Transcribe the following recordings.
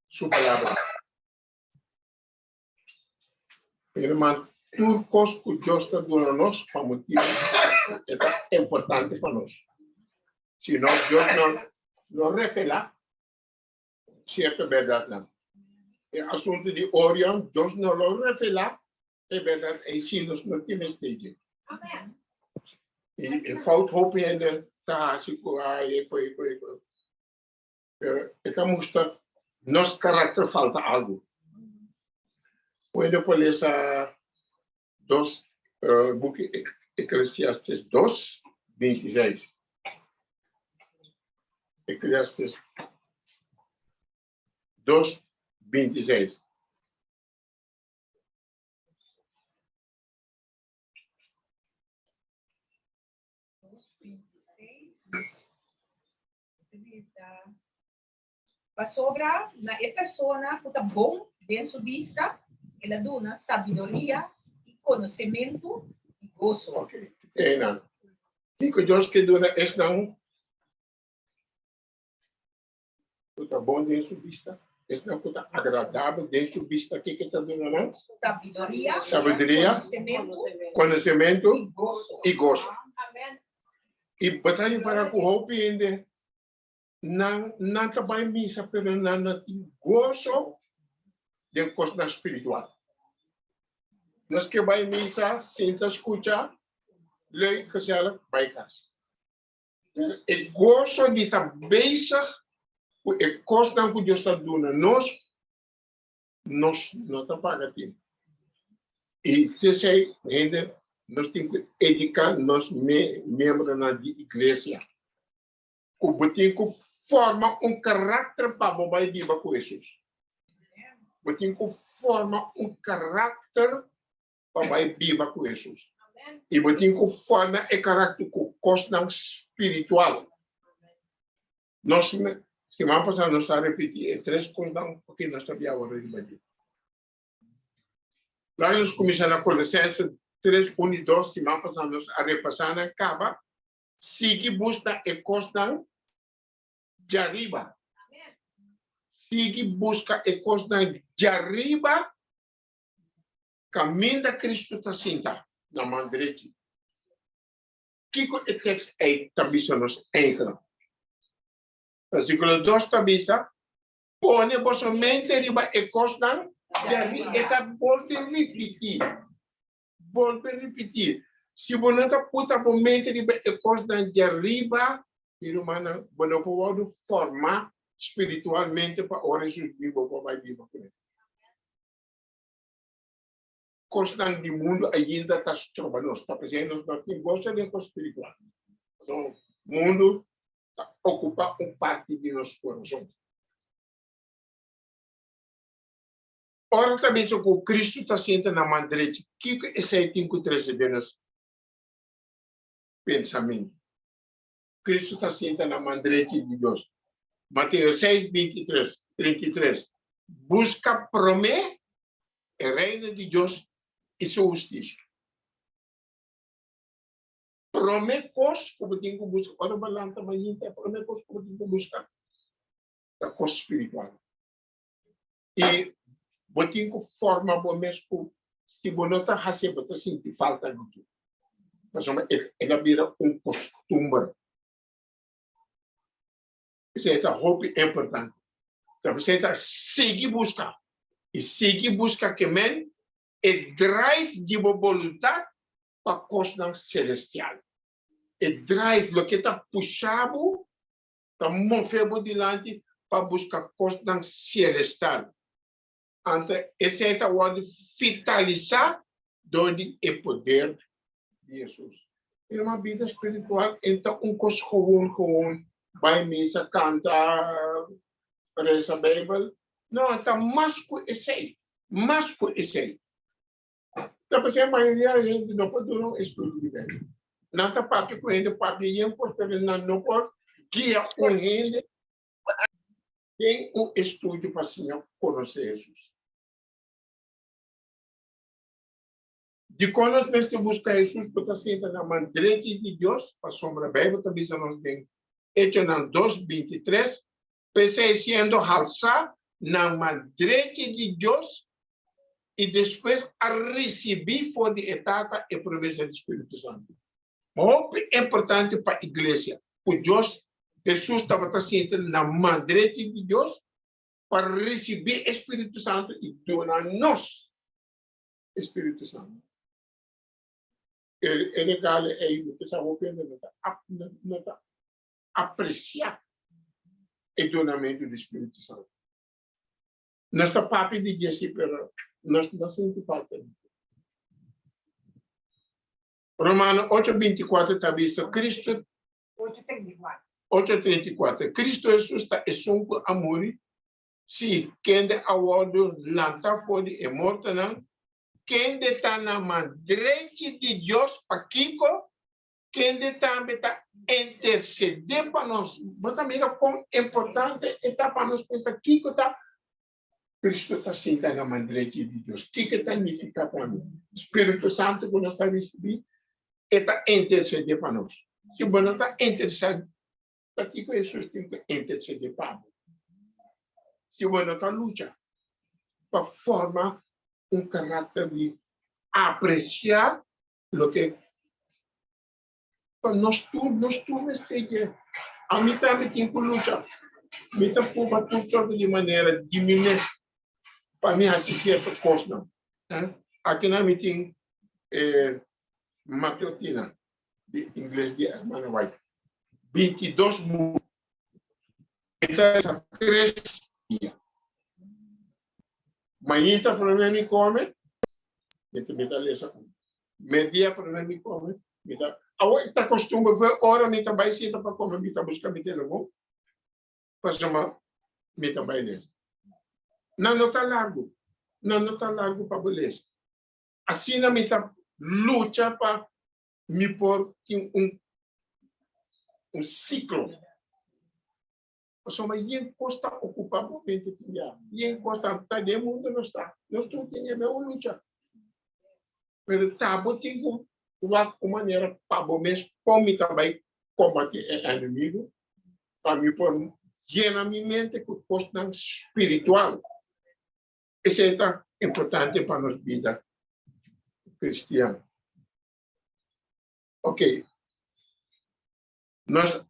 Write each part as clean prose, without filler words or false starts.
su palabra. Irmão, tudo que Deus está dando a nós, para motivo, é importante para nós. Se não, Deus não revela certa verdade. Não. O assunto de Orion, Deus não lo revela, é verdade, é sim, nós não temos stage. Amém. E falta hope ainda, tá, assim, então mostra, nosso caráter falta algo. Quando eu leio book Eclesiastes 2, 26. Eclesiastes 2, 26. Sobra na persona que está bom dentro vista, ela dona sabedoria e conhecimento e gozo. Ok. Não. O que Deus quer dar é não. Está bom dentro vista. É não está agradável dentro vista. O que está dando não? Sabedoria, conhecimento e gozo. Amém. E batalha para que o hope ainda não trabalha missa, mas não tem gozo de coisa espiritual. Nós que vai missa, senta escutar, lê que se ela vai casa. O gozo de estar beijar, o coisa que Deus está dando, nós não está pagando. E terceiro, ainda nós temos que educar nós membros da igreja. Que tem que formar caráter para o vai viver com Jesus. Que tem que formar caráter para vai viver com Jesus. E que tem que formar caráter com costa espiritual. Nós, semana passada, nós repetimos 3 coisas que nós sabíamos agora de Bahia. Lá nós começamos a Colossenses 3, 1 e 2, semana passada, nós repassamos, acaba, siga busca e costa de arriba. Siga busca e costa de arriba, caminho da Cristo está sentado na mão direita. Que o texto é também nos entra. Versículo 2 também põe vossa mente arriba e costa de arriba. Está volta repetir. Se você não puta a mente arriba e costa de arriba, irmã, você pode formar espiritualmente para o Jesus vivo, para vai viver com ele. Constante do mundo ainda está se trabalhando, está fazendo nós não gosta de coisa espiritual. Então, o mundo ocupa parte de nosso coração. Ora também se o Cristo está sentado na mão direita, o que é esse tem que trazer de nosso pensamento? Cristo está sentado na mão direita de Deus. Mateus 6, 23, 33. Busca primeiro o reino de Deus e sua justiça. Primeira coisa que eu tenho que buscar, ora balanta, mas a primeira coisa que eu tenho que buscar é a coisa espiritual. E eu tenho que formar o mesmo, se você não está recebendo, você sente falta de tudo. Mas ela vira costume. Isso é roupa importante. Então, você está seguir buscar. E seguir buscar que men é drive de vontade para a coisa celestial. É drive, o que está puxado, está movendo diante para buscar a coisa celestial. Então, esse é o de vitalizar o poder de Jesus. É uma vida espiritual, então, coisa comum. Vai missa, canta, reza a Bíblia. Não, está mais que esse. Mais que esse. Então, porque a maioria da gente não pode dar um estudo de Bíblia. Não está parte com ele, parte de ele, porque não pode guiar com ele. Tem estudo para conhecer Jesus. De quando nós buscamos Jesus, porque senta na mão direita de Deus, para a sombra da Bíblia, também nós temos. Hechos 2:23, pensei sendo alçado na madrete de Deus e depois a receber for de etapa e provisão do Espírito Santo. Muito importante para a igreja. O Deus, Jesus estava sentado na madrete de Deus para receber o Espírito Santo e donar-nos o Espírito Santo. Ele gale é isso, essa roupa não está apreciar o donamento do Espírito Santo. Nós está papo de dizer assim, pero nós não sentimos falta. Romano 8:24 está visto, Cristo 8:34. Cristo Jesus está essunco amor. Se quem de awado lanta fode é morto não, quem de tá na madrete de Deus para Kiko, quem de também está interceder para nós. Mas também é quão importante está para nós pensar Kiko está Cristo está sentado na madrete de Deus. Kiko está significa para mim. Espírito Santo que nós recebemos está interceder para nós. Se você não está interessado, Kiko Jesus tem que interceder para nós. Se você não está lutando para formar caráter de apreciar o que nós tudo esteja. A mim também tem que lutar. Me está por toda sorte de maneira diminuir para mim assistir a coisa. Aqui na mim tem matutina de inglês de Hermana White. 22 minutos. Então, 3 dias. Manhã está para mim come, me lesa. Media para mim come, me dá. Agora está costume ver hora me também se está para comer, me está buscar me telefone, para chamar me também lesa. Não está largo, não está largo para beleza. Assim não me está luta para me pôr um ciclo. Mas quem costa ocupar o momento que há, quem costa está de mundo não está, nós não temos a mesma luta. Mas tá bom tem uma maneira para o mesmo como também combater o inimigo, para me pôr na minha mente com costa espiritual. Isso é importante para nossa vida cristã. Ok, nós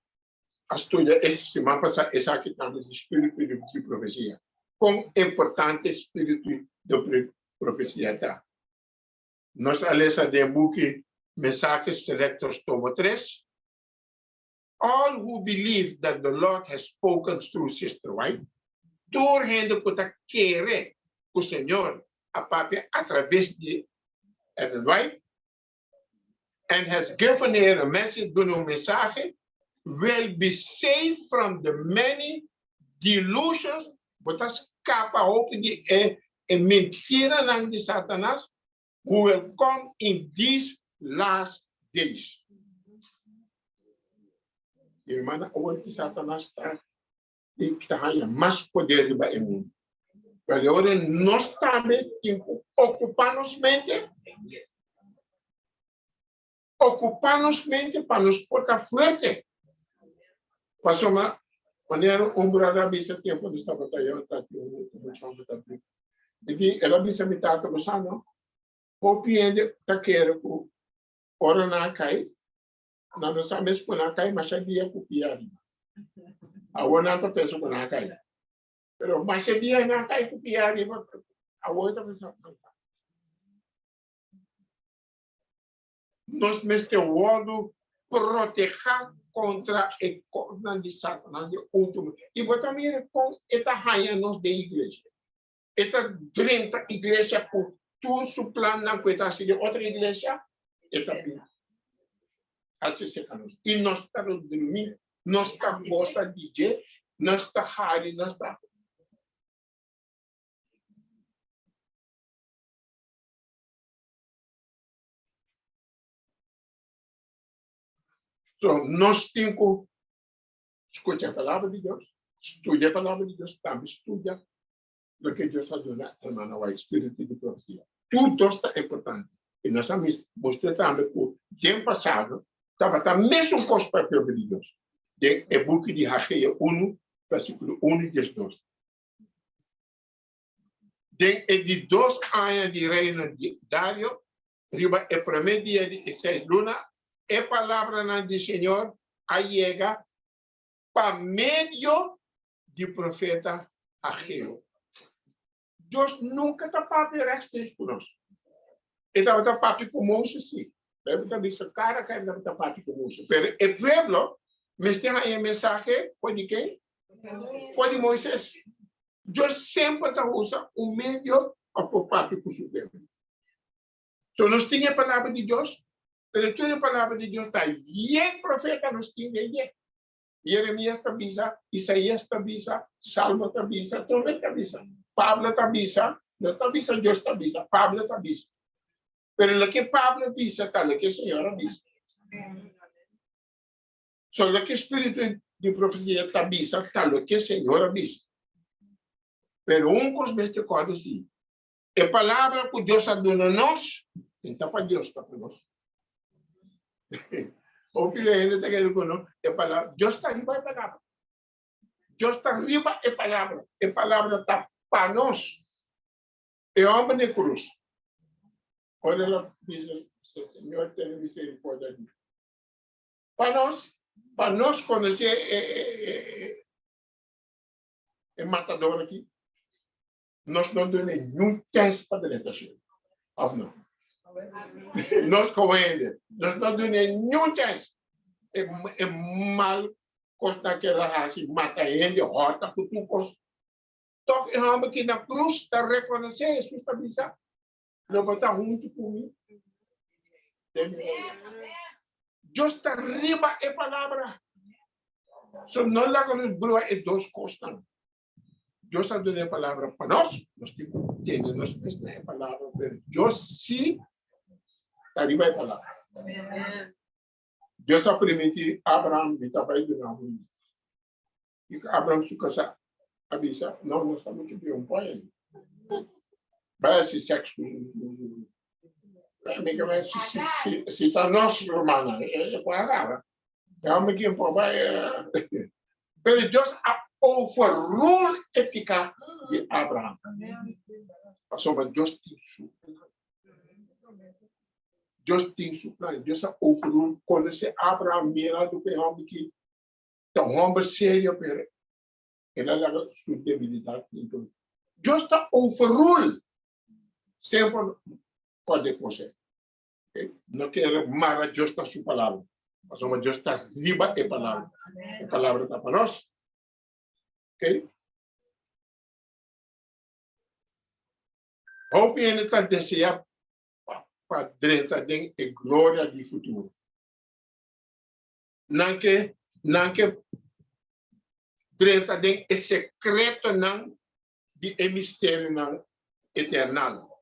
estuda esta semana passada essa questão do espírito de profecia. Quão importante o espírito de profecia está. Nós lemos de book Mensagens Selectos tomo 3. All who believe that the Lord has spoken through Sister White, doorheen que querer que o Senhor a papi através de Ellen White, and has given her a message, uma mensagem, will be saved from the many delusions, but escapa op de mentira lang de Satanas, who will come in these last days. Irmã, onde Satanás está mais poder para o mundo. Agora nós também temos que ocupar nossa mente. Ocupar nossa mente para nos portar forte. Passou uma maneira brother bisa tempo de estar batendo e ela bisa me tá passando o piende tá querendo com ora na cai na nossa mesmo com na cai mas dia com piari a outra tá penso com na cai pero mas dia na cai com piari a outra pessoa nós mesmo o proteger contra a corda de Satanás de último. E também com esta rainha nós da igreja. Esta 30 igreja por todo o plano na coisa de outra igreja, esta assim se canus. E nós estamos dormindo, nós estamos gostando de DJ, nós estamos hari, nós estamos. Então, nós temos que escutar a palavra de Deus, estudar a palavra de Deus, também estudar o que Deus ha dado, irmão, o espírito de profecia. Tudo está importante. E nós mostramos também que o tempo passado estava a mesma coisa para o povo de Deus. É book de Hageia 1, versículo 1 e 2. de 2 anos de reino de Dário, riba o primeiro dia de 6 lunas, a palavra do Senhor chega para meio do profeta Ageu. Deus nunca está para por nós. Ele está para com Moisés, sim. Ele está dizendo, cara, que ele está para com Moisés. Mas o povo, mas tem aí a mensagem, foi de quem? Foi de Moisés. Deus sempre está usando o meio para parte com o Supremo. Então, nós tínhamos a palavra de Deus, mas toda a palavra de Deus está aí. E o profeta nós tínhamos aí. Jeremias está bisa, Isaías está bisa, Salmo está bisa, todos está bisa. Pablo está bisa, não está bisa, Deus está bisa, Pablo está bisa. Pero lo que Pablo bisa, está lo que o Senhor bisa. Só lo que o Espírito de profecia está bisa, está lo que o Senhor bisa. Pero coisa neste quadro sim. A palavra que Deus dá a nós, então para Deus, está para nós. O que ainda está querendo conosco, a palavra, Deus está arriba a palavra. Deus está arriba a palavra está para nós. É o homem de cruz. Quando ela diz, Senhor, tem misericórdia de mim. Para nós conhecer o matador aqui, nós não damos nenhum teste para dentro. Não. Nós comendo, nós não damos nenhum teste. É mal costa aquela raça, mata ele, rota, por tudo costa. Então, é homem que na cruz está reconhecendo Jesus está dizendo, não vai estar junto comigo. Deus está riba a palavra. Só não lá que nos brua é 2 costas. Deus está dando a palavra para nós temos que ter, nós temos a palavra, mas Deus sim está riba a palavra. Deus está permitindo Abraão de trabalhar de novo. E Abraão se casar, avisa, não estamos aqui um pai. Vai esse sexo. Se está nós, romana, é para a é uma que vai. Mas Deus overrule a pica de Abraão. Mas Deus tem isso. Deus tem isso. Deus overrule. Quando se Abraão mira do que é homem que é um homem sério, ele é sua debilidade. Deus está overrule. Sempre pode conseguir. Não quero mara Deus está sua palavra. Mas Deus está riba a palavra. A palavra está para nós. Ok? Hope ele está desejando para direita de glória do futuro. Não que direita de secreto não de mistério não eternal.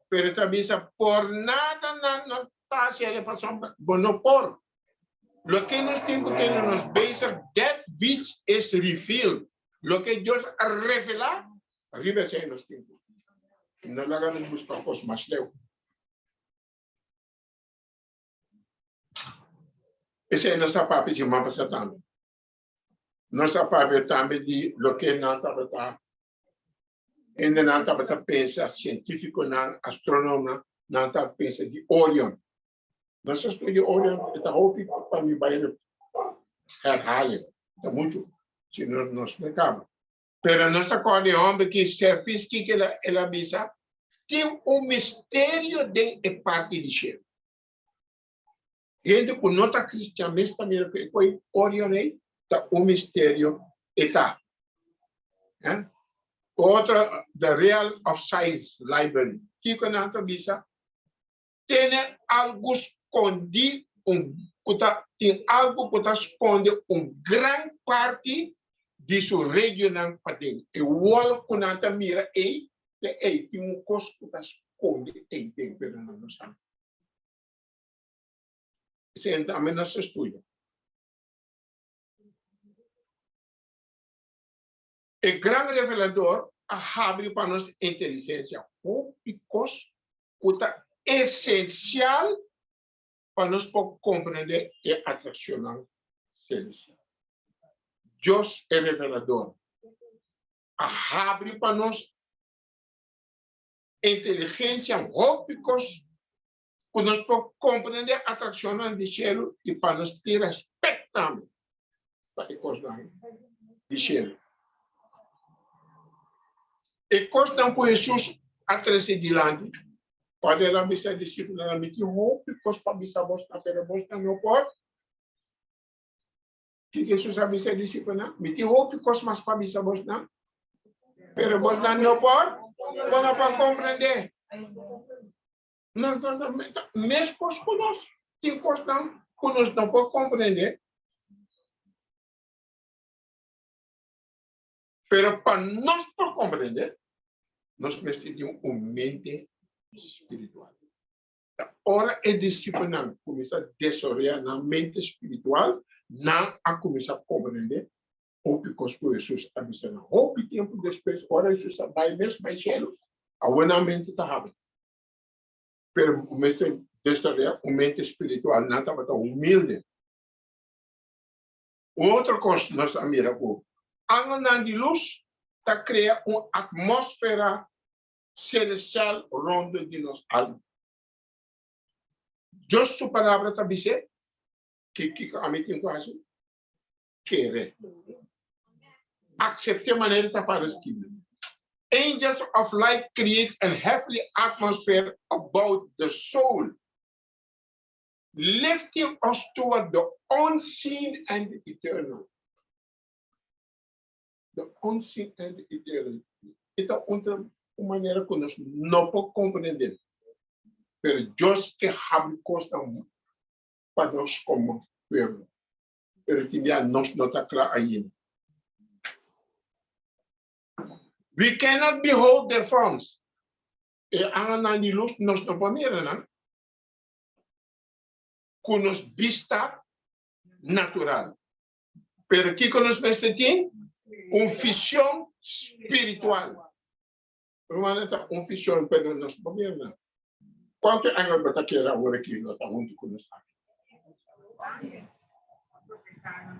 Pero também por nada não está sendo para não por. Lo que nós temos que ter nos beijar, that which is revealed. Lo que Deus revela, arriba se nos temos. Não lagamos buscar coisas mais leu. Esse é nossa papo de mapa satânico. Nossa papo também de lo que não está ainda não está pensa científico, não astronômico, não está pensa de Orion. Nosso estudo de Orion está roupa para me vai herhalen. Está muito, se não explicamos. Pero nossa cor de homem que se fez que ela bisa tem mistério de parte de ser. Gente que não está cristianismo também que foi Orion está mistério está. Outra, the Real of Science Library, que não está bisa tem algo escondido, tem algo que está escondido, grande parte de sua região para dentro. E o olho que não está mira tem coisa que está escondido em dentro da nossa. Isso é também nosso estudo. O grande revelador abre para nós inteligência, porque é essencial para nós compreender a atração celestial. Deus é revelador. Abre para nós inteligência, rópicos, que nós podemos compreender a atração do cielo e para nós ter respeito também para a coisa do cielo. E coisa com Jesus atrás de diante, pode ela me ser discípula, me que rópicos para me saber na pera bosta não pode. Que Jesus sabe ser discípula, me que rópicos mas para me saber na pera bosta não pode, quando para compreender. Mesmo conosco, tem coisas que nós não podemos compreender. Mas para nós compreender, nós precisamos de uma mente espiritual. Ora é disciplinar, começar a desorientar na mente espiritual, não a começar a compreender o que Jesus está dizendo. O tempo depois, ora Jesus vai mesmo mais cedo, a boa mente está rápida. Pero começa a desorientar a mente espiritual, não está tão humilde. Outra coisa, nós miramos, a de luz está criando uma atmosfera celestial ronda de nós almas. Deus, sua palavra está dizendo que a mim tem quase querer. Aceitar a maneira que está escrito. Angels of light create a heavenly atmosphere about the soul, lifting us toward the unseen and the eternal. The unseen and the eternal. Esta é outra maneira que nós não podemos compreender. Mas Deus que abre coisas para nós como povo. Mas também nós não está claro ainda. We cannot behold their forms. E ang de luz nós não podemos ver, não? Com nos vista natural. Pero aqui que nós tem visão espiritual. Uma visão, pero nós não podemos ver. Quanto angel ba taquera agora aqui nós está muito conosco?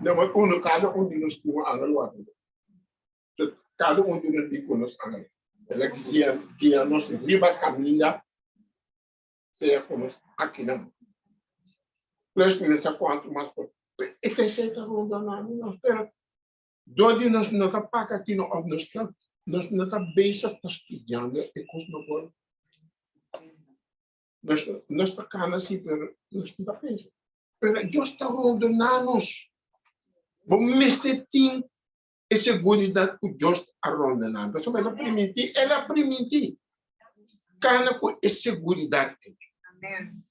Não, mas cada de nós tem angel lá. Cada de nós tem conosco angel. Ela guia nós riba caminha, seja conosco aqui não. Preste atenção quanto mais esta é certa ronda nós espera. Dode nós não tá paga aqui no nós não tá basic tá estudando e coisa não pode. Nós está cana assim, pero nós não está pensando. Pero Deus está ordenando-nos. Vamos mestre tem a segurança que Deus está ordenando. Pessoal, ela permitir. Cana com a segurança. Amém.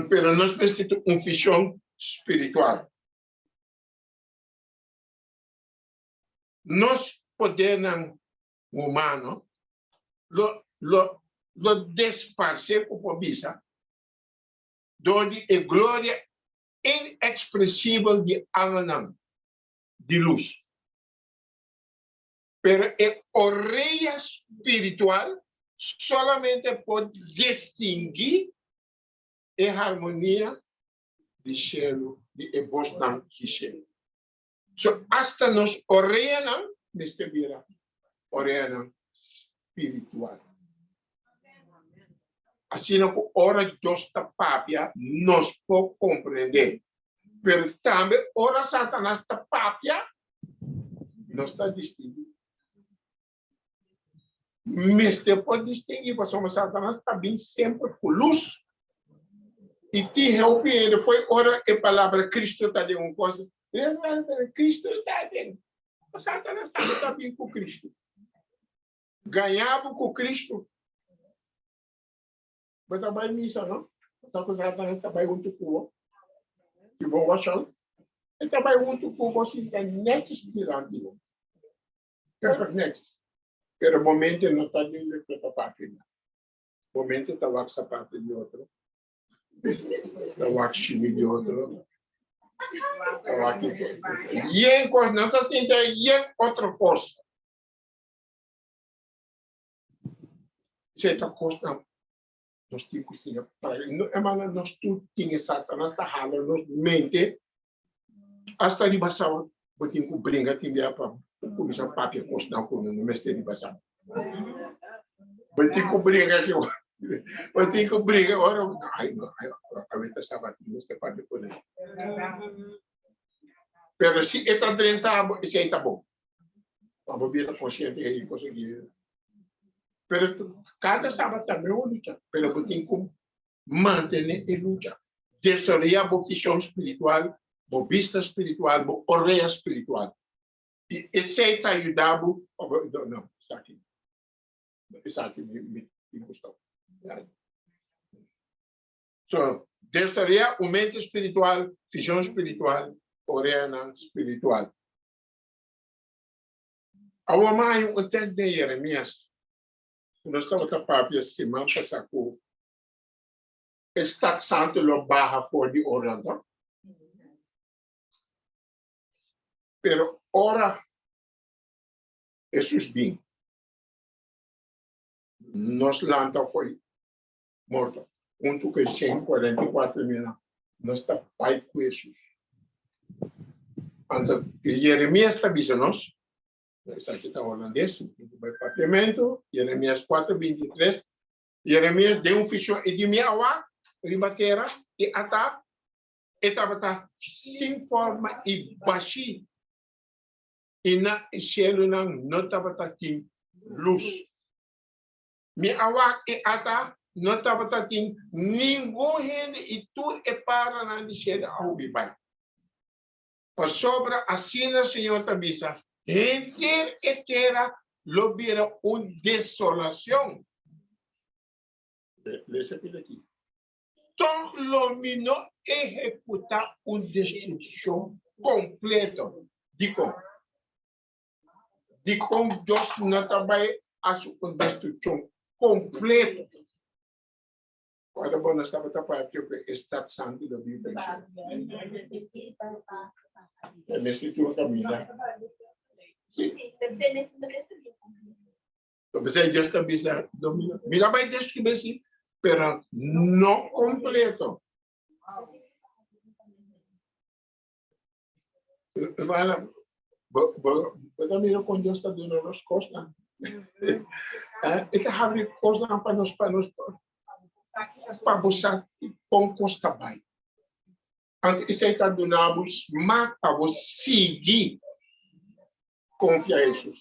Pero nós precisamos uma visão espiritual. Nós podemos, humano, lo desfazer com a bisa, donde a glória inexpressível de Ananam, de luz. Pero a orelha espiritual solamente pode distinguir a harmonia de cielo, de ebostam de cielo. So, hasta nos orelha, neste vira, orelha espiritual. Assim, que ora Deus está papia, nós podemos compreender. Mas também, ora Satanás está papia, nós está distinguindo. Mas você pode distinguir, porque Satanás está bem sempre com luz. E te helpendo, foi ora a palavra Cristo está de uma coisa. Cristo está bem. O Satanás está bem com Cristo. Ganhava com Cristo. Mas também missa, não? Só que o Satanás também muito com se vou achar. Ele também muito com você, tem netes de lá. Perfeito, netes. Pero momento não está de outra parte. Momento está com essa parte de outra. Está com chime de outro. Está aqui. E em coisa, não está assim, e em outra coisa. Certa coisa, nós temos que ser, nós tudo temos Satanás, está ralo, nós mente, hasta de passar, botinho com brinca, tem para começar a papia, coisa não, com o mestre de passar. Mas tem que brigar aqui. Mas tem que brigar agora. Ai, não. A gente sabe que você pode poder. Pero se está dentro, isso aí está bom. Vamos ver a consciência aí conseguir. Pero cada sábado também é uma luta. Pero você tem que manter a luta. Desarrollar a visão espiritual, a vista espiritual, a orelha espiritual. E esse aí está ajudando. Não, está aqui. Está aqui, me gostou. So, desarrollar a mente espiritual, visão espiritual, orelha espiritual. A mãe, o texto de Jeremias, nós estamos a papia semana passada, está santo lo barra for de orando. Pero ora, Jesus bem. Nos lanta foi morto. Junto com 144 mil, nós está pai com Jesus. Então, Jeremias está dizendo, isso aqui está holandês, vai papiamento, Jeremias 4:23, Jeremias deu fichão e de minha awa, ribatera, e ata, estava sem forma e baixi, e na cielo não estava tem luz. Minha awa e ata, não estava tem nenhum gente e tudo é para na cielo ao bibai. Por sobre a sina, Senhor, tabisa, inteira lobira uma desolação. Leia aqui. Então, lomino executa uma destruição completa. Digo, Deus não trabalha uma destruição completa. Quando você estava tapando, que está santo da Bíblia. É nesse teu caminho. Sim. Então, você já está dominando. Mira, vai descobrir assim, mas não completo. Você mira quando Deus está dando as costas. Ele abre coisas para nós, para buscar com costa bem. Antes isso aí está dando mas para você seguir, confiar em Jesus.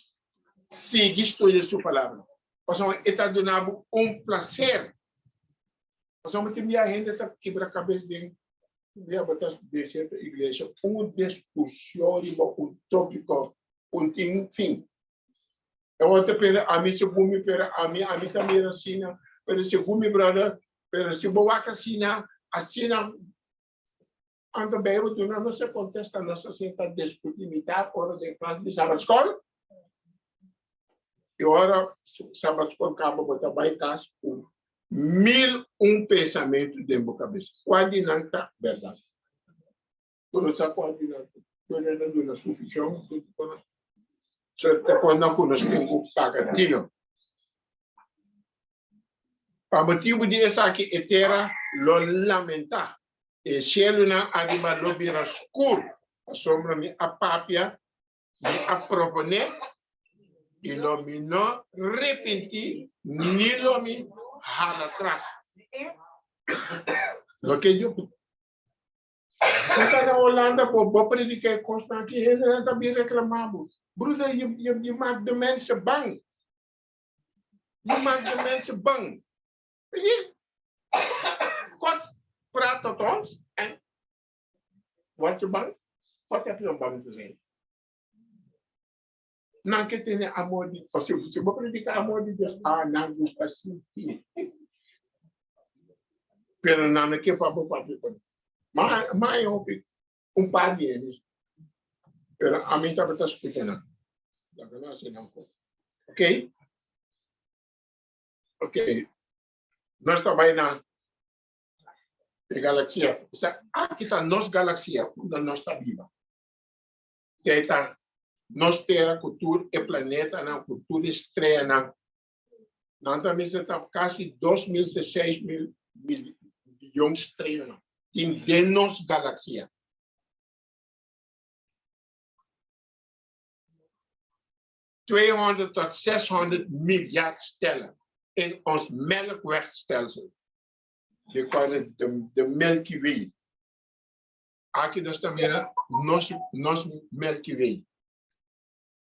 Seguir estudar sua palavra. Porque está dando prazer. Porque tem minha gente está quebra a cabeça de certa igreja, discussão, tópico, fim. Eu vou ter a mim segundo a mim também assim, pero segundo brother, pero se boa assim, anda bem, eu não se contesta, não se senta discutir, imitar, hora de classe de sábado escola. E hora sábado escola acaba botar bem casa com 1001 pensamentos dentro da cabeça. Quase não está verdade. Quando você pode não, quando não é suficiente, quando nós temos o pagadinho. Para motivo de essa aqui, etera lo lamentar. E cielo na anima lobira escuro. A sombra me apapia, me apropone, e lo me não repenti, ni lo me hala atrás. Lo que eu está na Holanda, vou predicar constante aqui, ele está bem reclamado. Broeder, je maakt de mensen bang. Je maakt de mensen bang. God praat tot ons en word je bang? Wat heb je om bang te zijn? Não que tenha amor de Deus. Se eu vou predicar amor de Deus, não gusta sentir. Pero não é que para mas eu fico par de eles. Pero a mim estava escutando. Ok? Ok. Nós trabalhamos na galáxia. Aqui está a nossa galáxia, onde nós estamos viva. Nós temos a cultura e planeta, a cultura estrela. Nós também estamos quase 2.006 milhões de estrelas. Tem de nossa galáxia. $200 tot 600 miljard stellen. in ons melkwegstelsel. Je kan het de Milky Way. Aqui nós também nos Milky Way.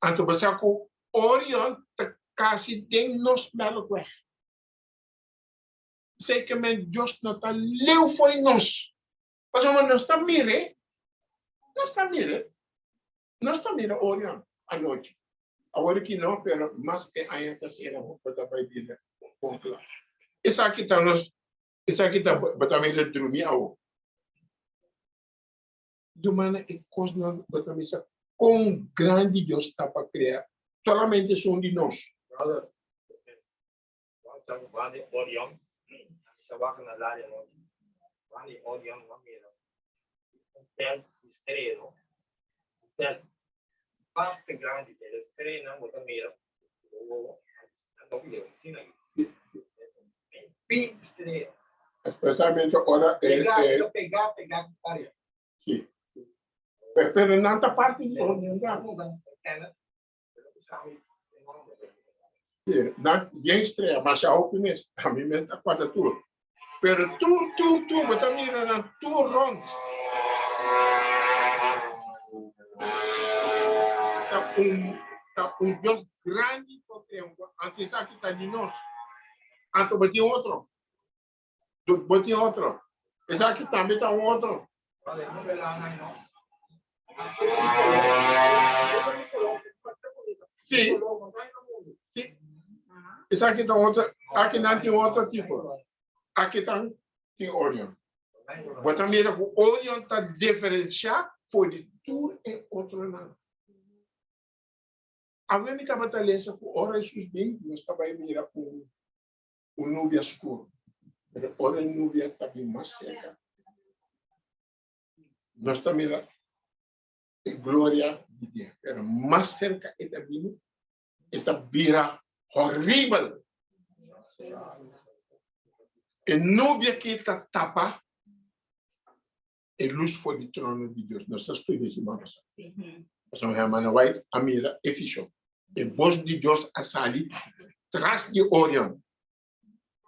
Anto basako Orion te kasi ding nos melkweg. Zeker men just not a leeuw voor nos. Mas om nos ta mire, nos ta mire Orion a noite. Agora que não, pero mas que ainda terceira roupa da Bíblia. Isso aqui tá também de dormir ao. Do mana e coisa também sa com grande Deus está para criar. Solamente são de nós. Orion, sa waka na lari no. Wani Orion mamira. Tel estrela. Tel basta grande per estrela mo tamira. Não me ensina. Bem estrela. Especialmente agora pegar área. Sim. Pero nanta parte de Orion. Bien estreia, mas a opinião a mim me está quase tudo. Pero tu, mas também na tu rond. Tá Deus grande porque antes aqui tá de nós. Anto botin outro. Botin outro. Esse aqui também tá outro. Sim. Sim. Esse aqui tá outro. Aqui não tem outro tipo. Aqui tem Orion. Mas também o Orion tá diferenciado por de tudo e outro não. A minha cabeça com hora Jesus bem, nós estava aí mira com o nuvem escuro. Mas hora nuvem está bem mais cerca. Nós estamos mira e glória de Deus. Pero mais cerca está vindo, está vira horrível. E nuvem que está tapa e luz for de trono de Deus. Nós estamos desse modo. Nós somos hermana White, a mira e fichou. E voz de Deus a sair tras de Orion.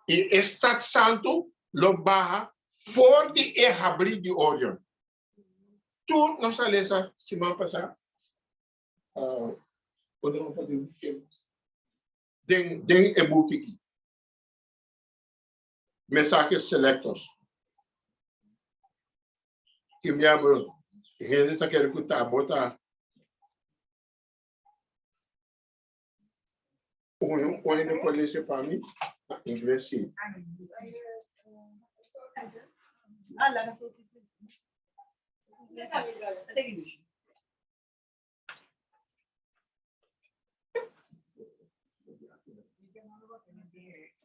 E Estado Santo lo barra for de abrir de Orion. Tu não sabe essa semana passada? Den e-book aqui. Mensagens selectos. Que me abro. Ele está querendo escutar, botar. Ainda pode ser para mim, em inglês, sim.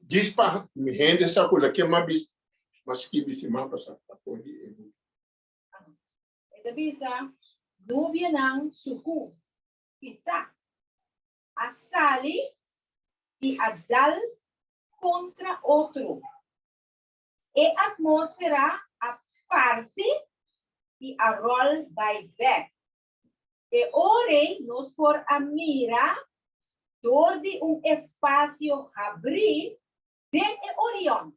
Diz para me render essa coisa que é uma bis, mas que bis mais passar para poder. Ito bisa, nubya ng suku, pisa, asali, e adal contra outro. E atmosfera a parte e a roll by back. E ore nos por a mira door de espaço abrir de Orion.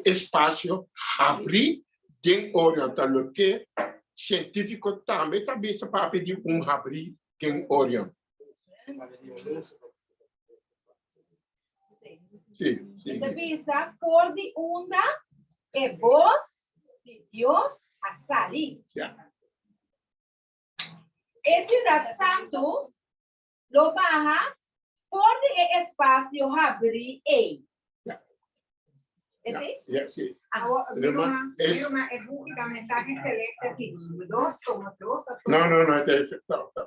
Espaço abrir de Orion, tal que científico também está para pedir abrir de Orion. Sim, sim. Ito bisa, por de una e voz de Dios a salir. Yeah. E Ciudad Santo lo baja por de espacio abrir e. Yeah. ¿Sí? Yeah, sí. Mira, es un mensaje selecto aquí. Dos. Não,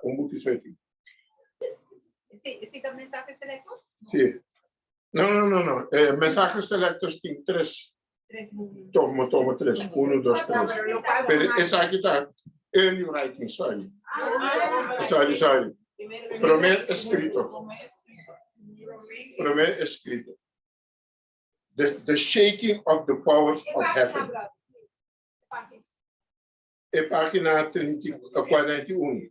um book só aqui. Esse mensaje selecto? Sim. Não. Mensagens selectos tem três. Toma três. 1, 2, 3. Pero essa aqui está early writing, sorry. Sorry. Primeiro escrito. The shaking of the powers of heaven. É página 41.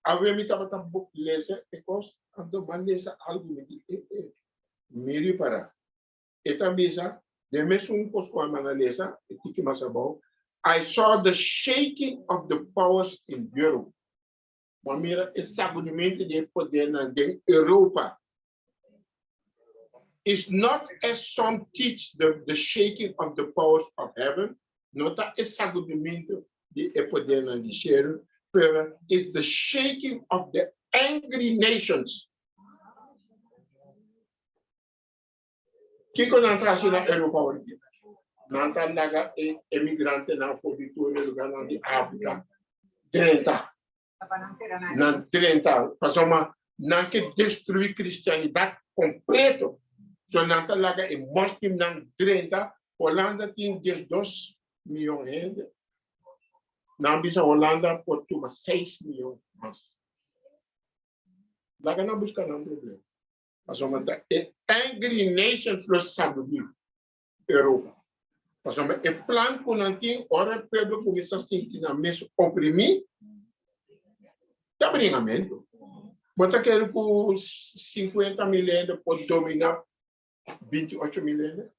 Ave mi tava tá book lesa e cos ando manesa algo me miri para. Eta mesa de mesum cos com a lesa e tiki masabau. I saw the shaking of the powers in Europe. Mamira é sabonimento de poder na Europa. It's not as some teach the shaking of the powers of heaven, not a sabonimento de poder na céu, but it's the shaking of the angry nations. Kiko na trasi na Europa hoje. Nanta naga emigrante na fortitude lugar na de África. 30. Na 30. Passou uma não que destruir cristianidade completo. So nanta laga e mostim na 30. Holanda tem 12 milhões de gente. Na bisa Holanda por 6 milhões. Laga na busca não problema. Passou uma angry nations los sabe Europa. Passou uma e plan com nantin ora Pedro começa a sentir na mesa oprimir. Tá brinhamento. Bota quero com 50 milhões por dominar 28 milhões.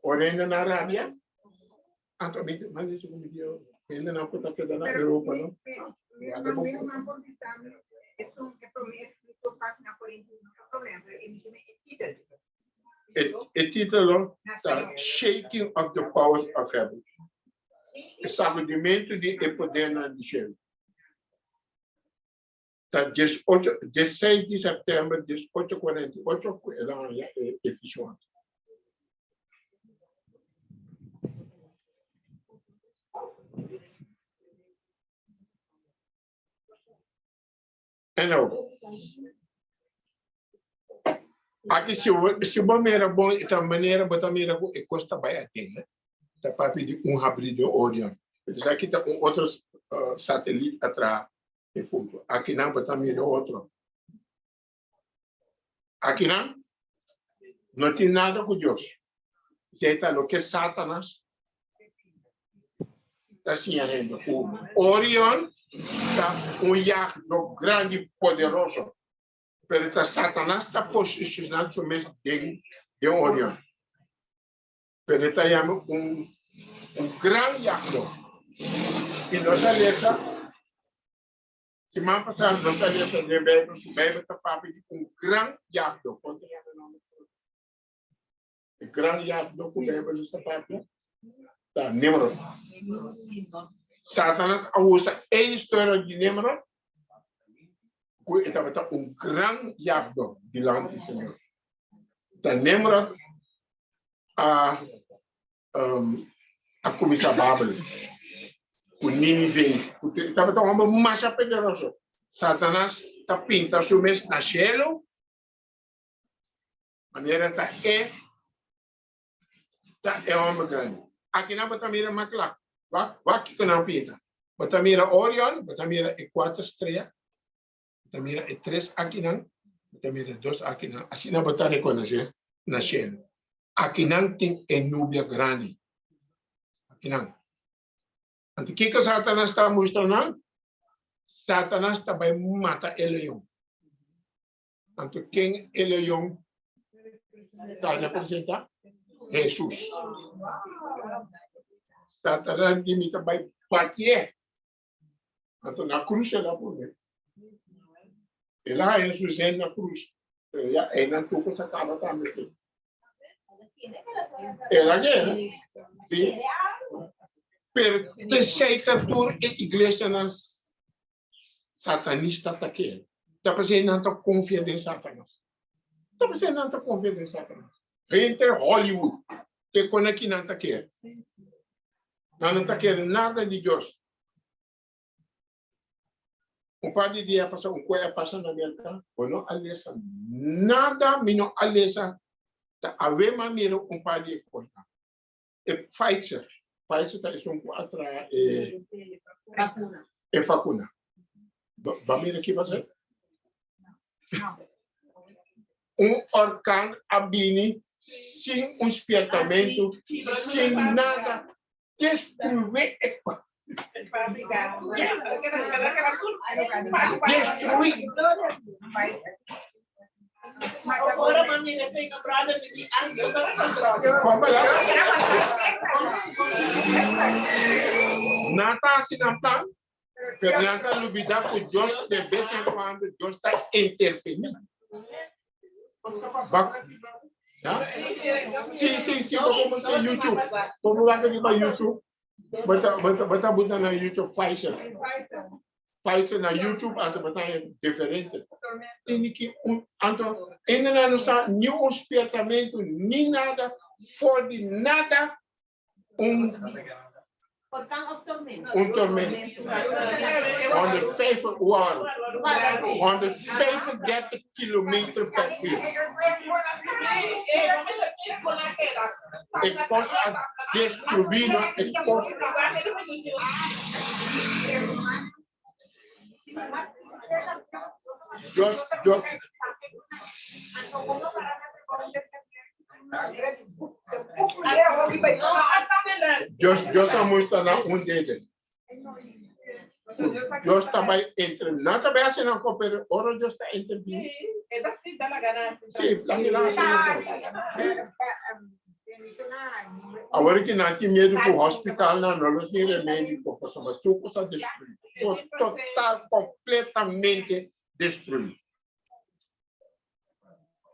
Orenda na Arábia. Anto mas isso como dia ainda não pode quedar na Europa não. O título está Shaking of the Powers of Heaven. O sabedimento de poder na céu. Está 16 de setembro, 18:48, ela é eficiente. Não. Aqui se o maneira bom então maneira botar maneira e custa bem tem, né? Tá para pedir abrir de Orion. Então aqui tá com outros satélites atrás em fundo. Aqui não botar maneira outro. Aqui não tem nada com Deus. Está lo que Satanás está assim ainda. O Orion tá iardo grande e poderoso. Pero Satanás está posicionado somente de Orion. Pero está llamando gran iardo. E nossa letra, semana passada, nossa letra de Bíblia está falando de gran iardo. O gran iardo que Bíblia está falando, tá, Nimrod. Satanás usa a história de Nimrod. Estava gran iardo diante do Senhor. Então, Nimrod a começar a Bábel. O Nínive. Estava uma massa poderosa. Satanás está pintando o mesmo na cielo. Maneira é homem grande. Aqui não bota mira macla. Vai que não pinta. Bota mira Orion, bota mira e 4 estrelas. Bota mira e 3 aqui não. Bota mira 2 aqui não. Assim não bota reconhecer na cielo. Aqui não tem nuvem grande. Aqui não. Então, o que Satanás está mostrando? Satanás também mata o leão. Então, quem é o leão? Está representando? Jesus. Satanás também batia. Então, na cruz ela pôde. E lá Jesus é na cruz. E não toca essa cara também. Ela é, sim. Per terceira tour a igreja nas satanista está aqui. Está fazendo não confia em Satanás. Está fazendo não confia em Satanás. Entre Hollywood, que quando aqui não está aqui. Não está querendo nada de Deus. Par de dia passou coisa passa na América, não alessa nada, não alessa. Ave mamiro par de coisa. E Pfizer está atrás e vacuna. Vamos aqui fazer. Orcano abini sem espietamento, sem nada, destruir Destruir. Agora, mamina, tem a brada de angel, não é só droga. Como lá? Nata sinampang, pero nata lubida ko Diyos de vez en cuando Diyos está intervenindo. Tá? Sim, vamos no YouTube. Vamos lá que para YouTube. Bota na YouTube Faisal na YouTube atau bota diferente. Tem que ainda não sabe nenhum despertamento, nem nada, for de nada, tormento. On the 5 uur, 135 kilometer per uur. Ik kost aan destruïdo, ik kost. Just moest na dede. Just também entre não também assim não coopera, ora just está entre. É da cidade da ganância. Sim, da ganância. Agora que não tem medo do hospital, não tem remédio para passar, mas tudo está destruído. Total, completamente destruído.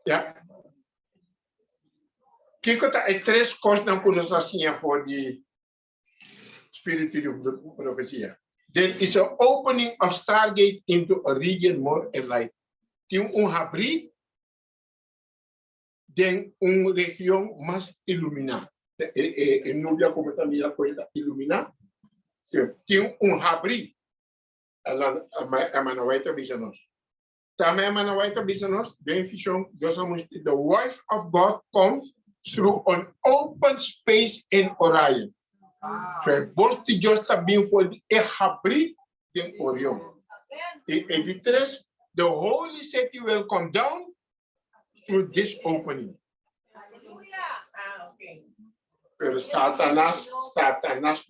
Yeah. Que é três coisas que nós assim for de espírito de profecia. There is an opening of Stargate into a region more enlightened. Tem abrir de região mais iluminada. E nubia como também a coisa iluminada. Tem abrir a manawaita bisanos. Também a manawaita bisanos, beneficiam the voice of God comes through an open space in Orion. So, bosti justa bem for the abrir de Orion. E de três, the holy city will come down through this opening. Pero Satanás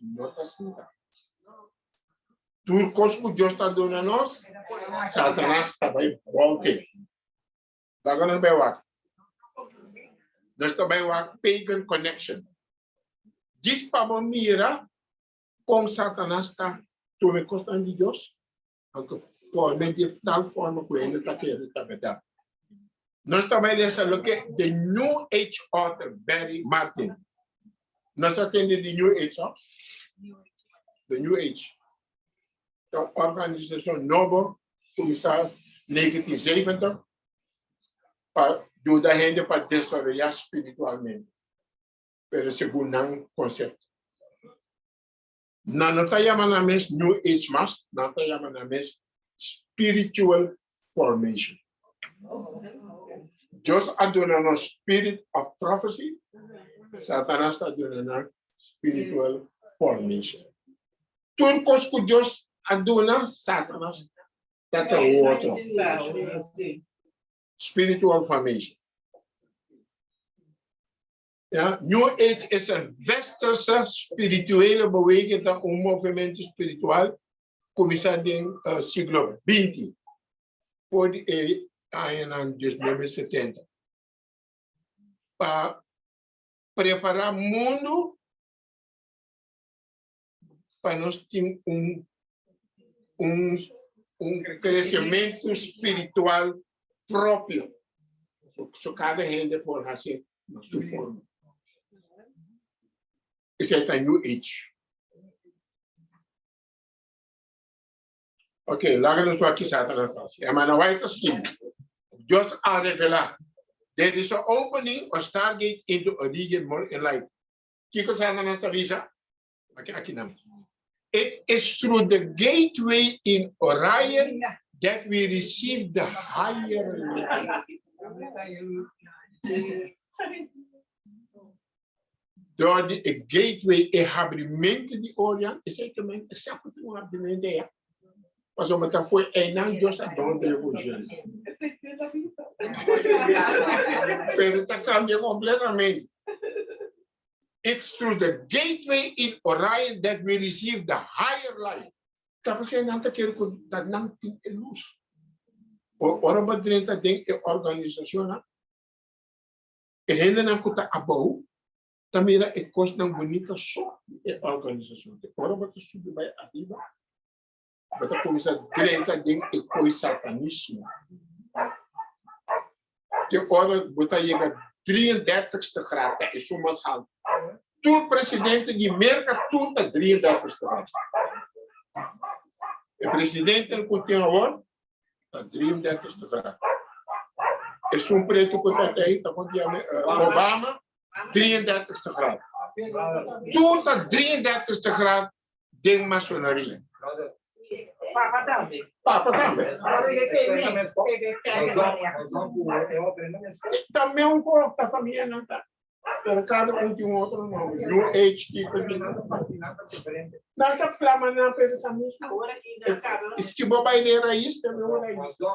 não está sentado. Tudo que Deus está dando a nós, Satanás também volta. Agora vai lá. Nós também lá pagan connection. Diz para mira como Satanás está tomando constante de Deus, de tal forma que ele está querendo trabalhar. Nós também lemos que the New Age author Barry Martin. Nós atendemos the New Age, the New Age. Então, a organização nova começou em 1970 para ajudar a gente para desarrollar espiritualmente. Pero segundo um conceito. Não está chamando a New Age, mas não está chamando a spiritual formation. Deus adora no spirit of prophecy, Satanás está adorando spiritual formation. Tudo que Deus adora, Satanás está outro. Spiritual formation. Ja, New Age is een westerse spirituele beweging, een movimento espiritual, começado in siglo XX, voor de anos 70. Para preparar o mundo para nós ter crescimento espiritual próprio. So cada gente pode fazer na sua forma. Esse é o New Age. Ok, larga-nos aqui, Satanás. Mas não vai assim. Deus a revelar. There is an opening or stargate into a region more enlightened. Kiko Satanás avisa. Aqui não. It is through the gateway in Orion that we receive the higher light. Door de gateway e abrimento de Orion, exatamente um abrimento é. Mas o que foi não Deus a dona do evangelho. Pero está cambiando completamente. It's through the gateway in Orion that we receive the higher life. Tapos yan nanta kero ko nang ting elus. Ora ba drinta ding e organisasyon na? E hende nang kuta abaw, tamira e kos ng bonita so e organisasyon. Ora ba to subi bay atiba? Bata komisa drinta ding e koi satanismo. Que ora bota chega 33 graden, é isso mais alto. Tu presidente de merca tudo a 33 graden. O presidente ele continua a 33 graden. É preto que está aí, tá Obama 33 graden. Tudo a 33 graden de maçonaria. Papa também. Papa também. Também pouco da família não tá. Pero cada tem outro nome. New Age tipo de não tá flama não, pero também. Se boba ideia isso também ora isso.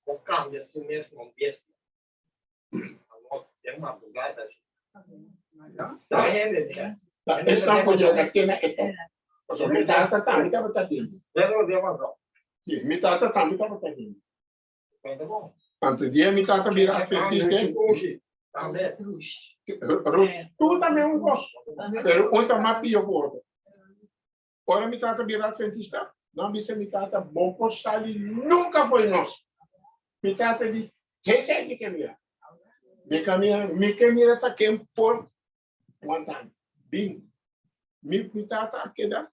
O cambio é o mesmo besta. É uma bugada. Está coisa aqui na eto. Só me tá dentro. Sim, me tá dentro. Tanto dia me tá vira adventista. Tu também gosto. Pero outra mais pior outro. Ora me tá vira adventista. Não me se me tá bom por sair nunca foi nosso. Me tá de que que mira. Me mira tá que por one time. Bing. Me tá aqui da.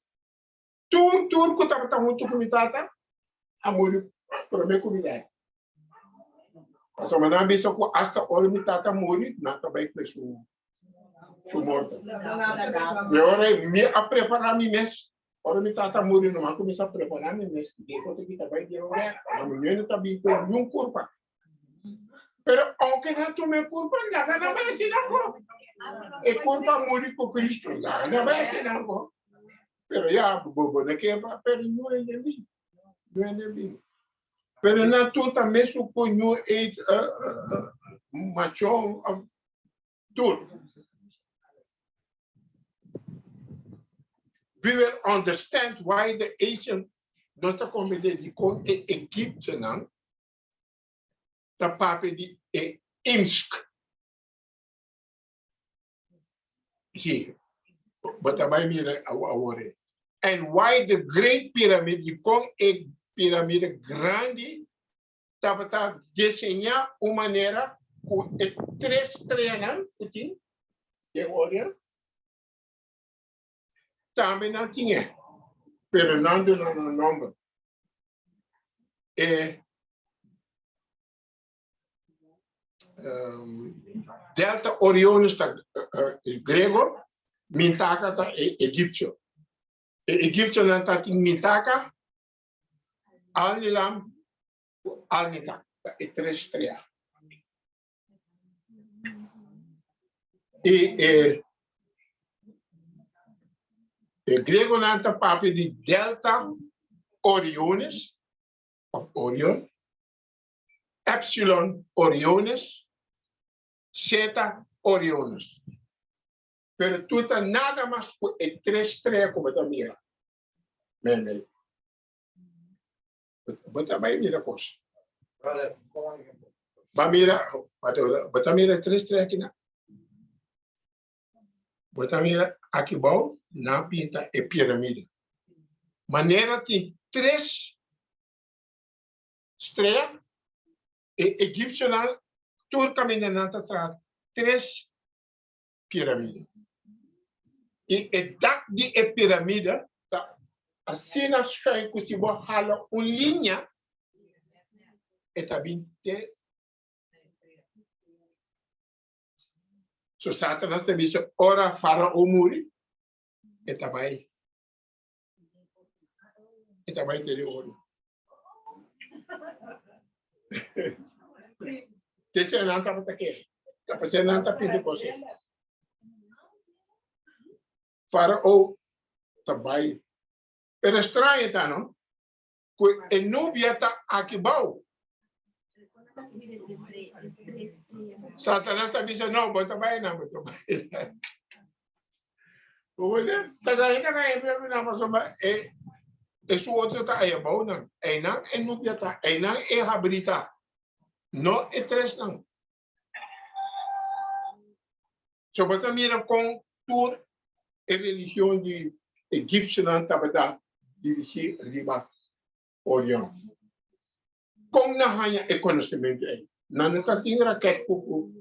Tur que tá muito com me tá. Amor, para me comida. Então, mas não bisa ko hasta all me tá morrer, não tá bem com su morto. E agora me a preparar me mes. Ora me tá morrer, não começar a preparar me mes. Depois que tá bem de agora, amanhã tá bem com um culpa. Pero aunque não tome culpa, nada não vai ser não. É culpa morrer com Cristo, nada vai ser não. Pero já, bobo, daqui para pero não é nem. Não é nem. Pero na tu também suponho é macho tudo. We will understand why the ancient nossa comunidade com Egipto não tá papo de Imsk. Sim. Bota vai mira agora. And why the Great Pyramid com a pirâmide grande estava desenhar uma maneira com três estrelas que orion também não tinha, pero não do nome. Delta Orion está grego, Mintaka está egípcio. Egípcio não está em Mintaka. Alnilam, Alnita, é três estrelas. E grego não está papo de Delta Oriones, of Orion, Epsilon Oriones, Zeta Oriones. Pero tu tá nada mais com três estrelas como a minha. Bem. Bota vai mira coisa. Ba mira, bota mira três aqui na. Bota mira aqui bom na pinta é pirâmide. Maneira que três estrelas egípcio lá turcamente não tá atrás três pirâmides. E de pirâmide assim na escola que se vai halar uma linha é também ter so Satanás também se ora faraó muri é também ter ouro você não tá para quê você não tá pedindo você faraó também. Pero estranho, tá, não? Que a núbia está aqui bom. Satanás está dizendo, não, bota bem, não, bota bem. Olha, tá daí na época na passava é isso outro tá aí bom não. É não é não tá. É não é habrita. Não é tres não. So bota mira com tour a religião de egípcia não tava da dirigir riba orion. Com na hanya é conhecimento aí. Não tá tinha raquete com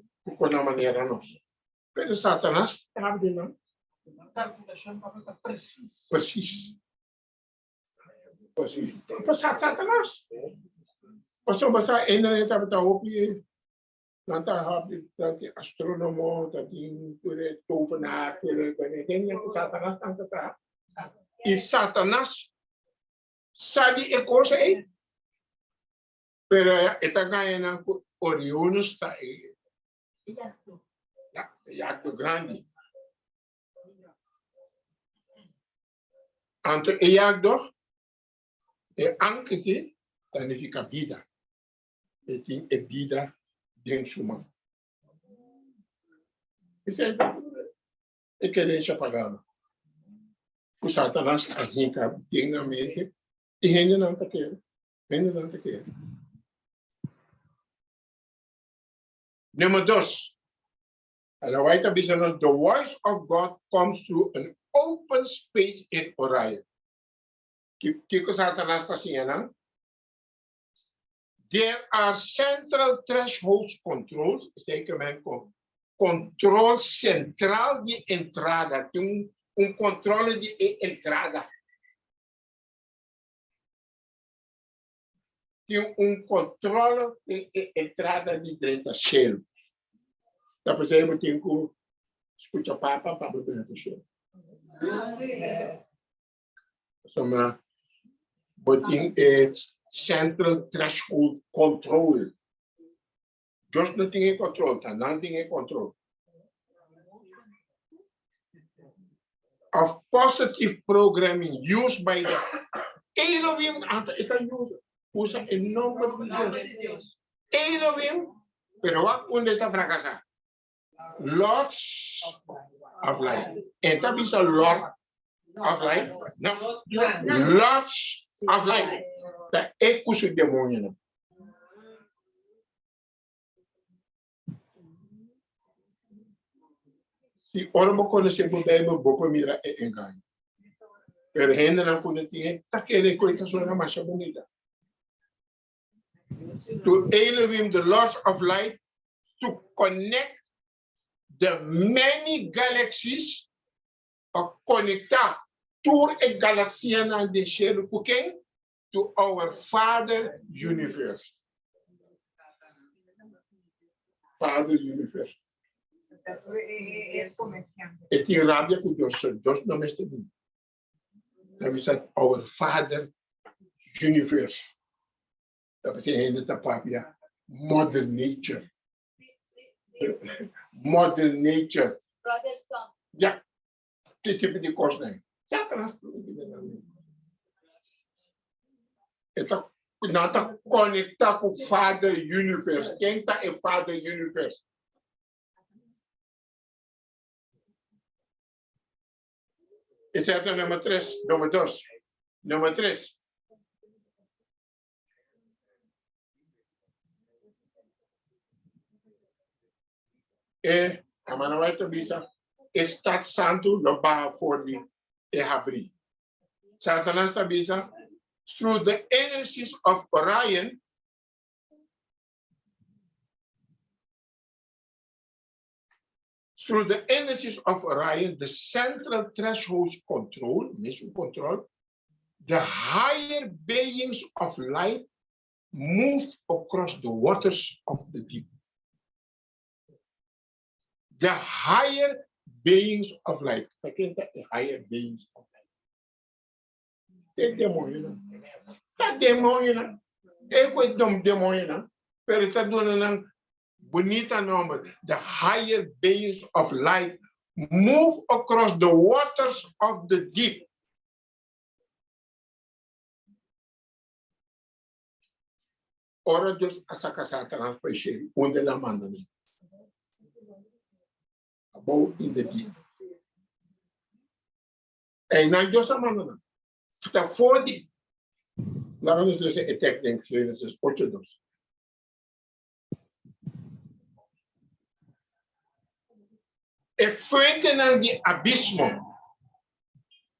na maneira nossa. Pero Satanás sabe não. Precies. Satanás. Pasal basa ena na tayo hopi nanta habi tati astronomo tati pure tovenaar pure ganyan ko Satanás ang tata. E Satanás sabe e cosa é. Pero ita kaya ng Orionus ta e. Iacto grande. Anto iacto e anche che significa vida. E tem é vida dentro humano. Isso é querência pagada. O Satanás a gente tem na mente e ainda não está querendo. Número 2. Ela vai estar dizendo, the voice of God comes through an open space in Orion. Que o Satanás está dizendo? There are central threshold controls, zeker controle central de entrada, tem controle de entrada. Tem controle de entrada de dentro do cheiro. Tá percebendo? Tem que escutar para dentro do cheiro. Somos botin central threshold control. Just não tem controle, tá? Não tem controle. Of positive programming used by the Elohim, usa el nombre de Dios. Elohim, pero onde está fracasado? Lords of Light. Esta bisa Lord of Light? No. Lords of Light. Da ecus demônio, não. Se ora mo conhecer o Bíblia, vou mira é engano. Pero ainda não conhecia, tá querendo coisa só na mais bonita. To Elohim, the Lord of Light, to connect the many galaxies, a conectar toda a galáxia na deixar por quem? To our Father Universe. Father Universe. E tem rabia com Deus não me está bem. We said our Father Universe. Dat is een hele papia. Mother Nature. Mother Nature. Brother son. Ja, dit heb je die kost nemen. Então, nós estamos conectados com o Father Universe. Quem está em Father Universe? Esse é o número 3, número 2. Número 3. E a Manoel bisa Estado Santo lo ba for the abrir. Satanás bisa through the energies of Orion. Through the energies of Orion, the central threshold control, mission control, the higher beings of light moved across the waters of the deep. The higher beings of light. The higher beings of light. The demônio. Tá demônio, né? É coisa demônio, né? Pero tá dando bonita number. The higher beings of light move across the waters of the deep. Ora Deus asa Satanás foi cheio, onde ela manda. About in the deep. En dan Diyos ang mga na. Sa 40. Laten we lezen in tekst in Genesis 8:2. E frente ng di abismo,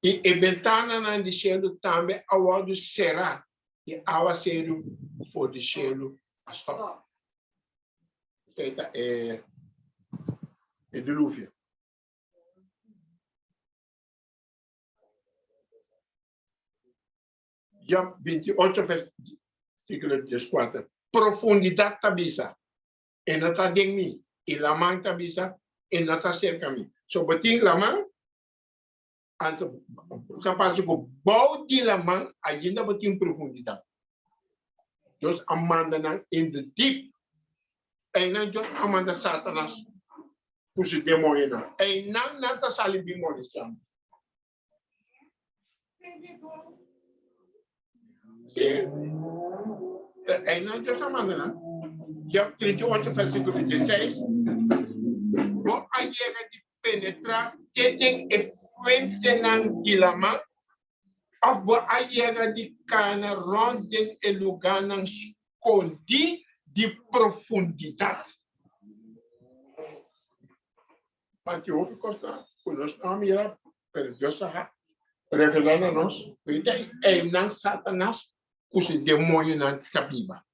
e ventana ng di cielo também aonde será e aguaceiro for di cielo a stop. Esta é dilúvio. Já 28 versículo 14. Profundidade tabisa. E não está dentro de mim. E lamang tabisa. E não está cerca de mim. So, beting lamang. Capaz de bouw die lamang. Ainda beting profundidade. Deus amanda na in the deep. E não Deus amanda Satanas. Os demônios. E não está sali demônios. En dan Dios amanda, ya 38 versículo 16, vos llega de penetrar, tienen el fuente nan dilama, of vos llega de cana ronden el lugar nan escondi de profundidad. Porque o que costa, conosco não mira, pero Dios ha revelado a nós, e nan Satanás, kusi demônio na cabiba.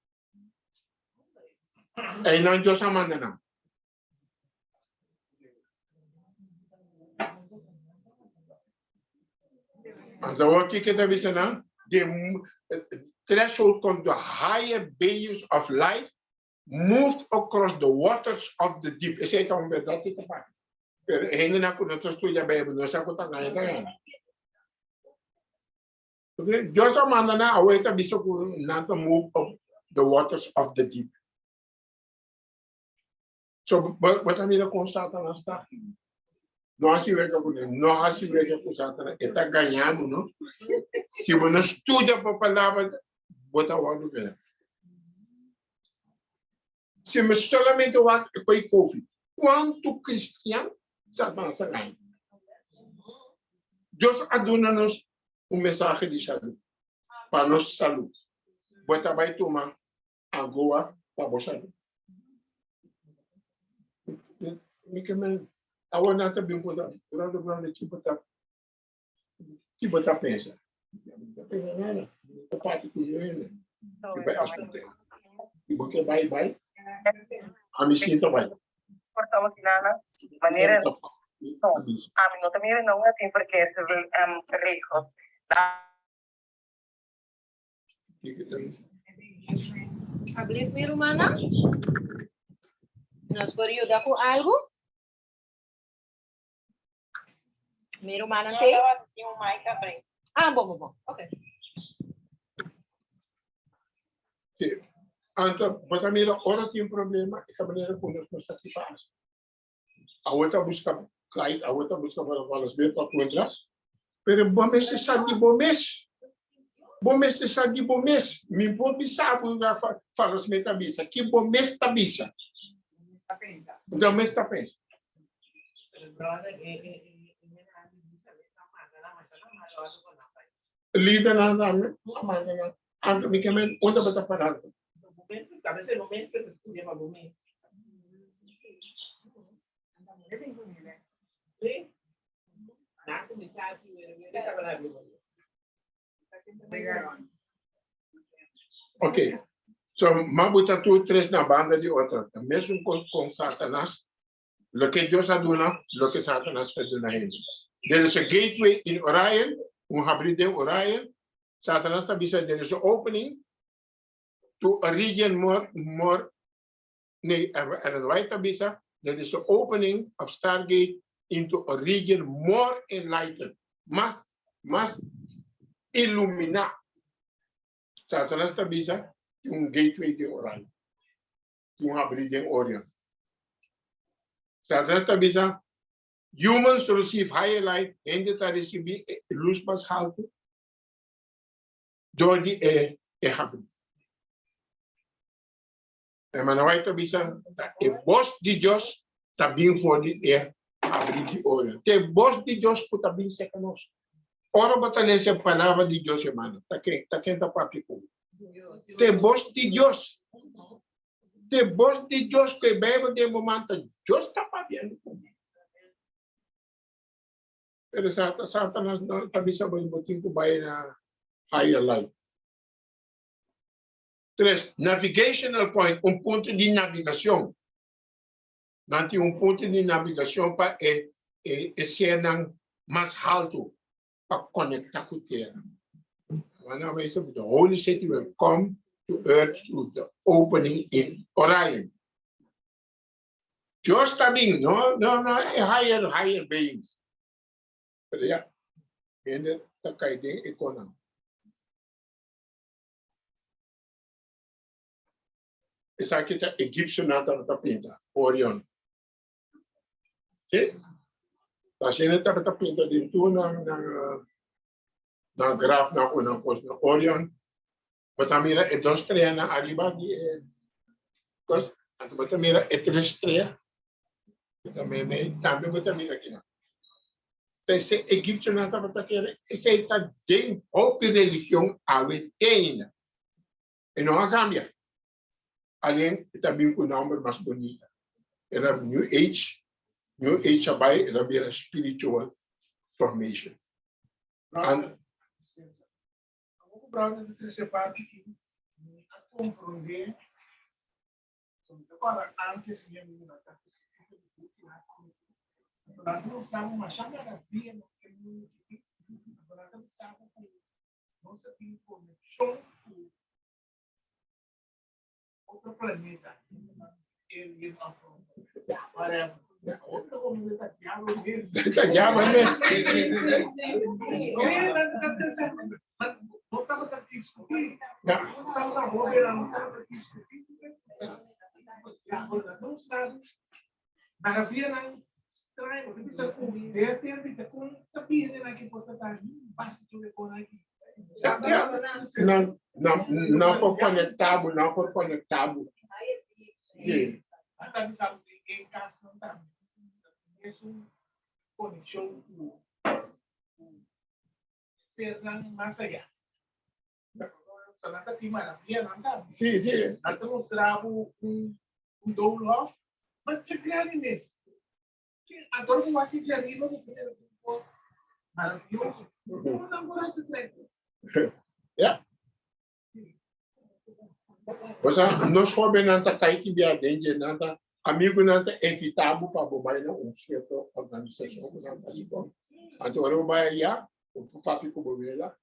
E não Deus amanda não. Então aqui que está dizendo, the threshold come the higher bayous of light moved across the waters of the deep. Esse é um verdade que tá. Pero ainda não quando estuda a Bíblia, não sabe quanto ganha. Dios amanda na aweta bisa ko not to move of the waters of the deep. So, what I mean con Satanas está. No así vega con Satanas. Está ganhando, não? Se você não estuda a palavra, bota o ano ver. Se me solamente o ano com COVID, quanto cristiano Satanas ganha? Deus aduna-nos mensagem de saúde para nossa saúde. Bota vai tomar agora para você saúde. Mikamen, awan nata bim po da, durante o ano tipo tá pensa. Pensa nada, o parte que ele vai assunto. E porque vai, a me sinto vai. Portava aqui na maneira não, a mim não também não é assim porque é rico. Hablis mi rumana? ¿Nos puede ayudar con algo? Mi rumana tem? Tinha um mic à frente. Ah, bom. Ok. Sim. Então, bota mira, ora tem problema, e a maneira como nós satisfaz. A outra busca client, a outra busca para os bem para encontrar. Pero bom mês se sabe de bom mês. Bom mês se sabe de bom mês. Me pode saber na fala os metabisa. Que bom mês tabisa. Bom mês tá pensa. Líder na amanda. Anto me quemen onde bota parar. Talvez no mês que se estudia para o mês. Sim. Na começar assim, eu estava lá. Ok. So, mabuta tu tres na banda de outra. Mesmo com Satanás, lo que Deus aduna, lo que Satanás aduna a ele. There is a gateway in Orion, habrid de Orion. Satanás tabisa, there is an opening to a region more, and right tabisa, there is an opening of Stargate into a region more enlightened, más iluminado. Satanás tabisa, gateway de Orion, habrid de Orion. Satanás tabisa, humans receive higher light, and they receive luz mais alto, door die habrid. Maar nou weet je, het bos die Dios está bem voor die habrid de Orion. Het bos die Dios put bem secanos. ora batalha a palavra de Deus, hermano. Tá quem tá papicou. Te voz de Deus. Te voz de Deus que bebe de momento. Deus está papando. Pero Satanás não está bisa botin ko bay na higher life. 3. Navigational point, ponto de navegação. Nanti ponto de navegação para ser mais alto para conectar com a terra. The Holy City will come to earth through the opening in Orion. Just coming, no, higher beings. But yeah, and the kaiding economy. It's like the Egyptian pinta, Orion. Okay? Kasi na pinta dito na graph na unang post na Orion. Batamira e dos estrela na arriba di cos anto batamira e tres estrela. Também batamira aqui. Esse Egito não estava querendo, esse está de outra religião a ainda. E não cambia. Além também com o nome mais bonito. Era New Age abai era bem spiritual formation. O brother de terceira parte que a compreender agora antes mesmo da nós não estamos mais chamando via no que agora nós estamos com nossa conexão com outro planeta ele para outro planeta que abre mesmo não estamos a discutir não estamos a mover não estamos a discutir agora não estamos maravilha estranho, bisa com dia com sabia né que pode estar basta tu com aqui. Não por conectado. Sim. Até sabe em casa não tá. É um conexão com ser mais allá. Sanata tem maravilha não tá. Sim. Até mostrar download off, mas chegar nisso. Agora eu acho que já viram no primeiro grupo maravilhoso. Vamos namorar esse treco. Yeah. Nós fomos nanta cair que via dentro nanta amigo nanta evitável para bobar não certo organização nanta. Agora eu vai já o papi com bobela.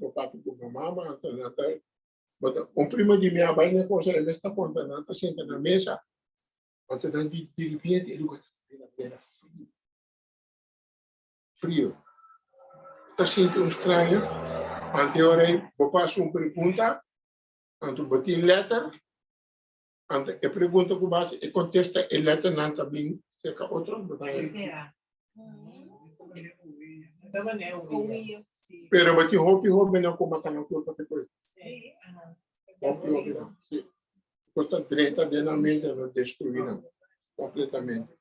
O papi com mamãe nanta. Mas primo de minha mãe não consegue nesta conta nanta senta na mesa. Até de repente ele era frio. Está sentindo estranho. Anteora, vou passar uma pergunta. Anto botin letter. Anto a pergunta que base e contesta a letter não também cerca outro. Pero botin hope não como tá não culpa depois. Hope não. Costa 30 de na mente não destruíram completamente.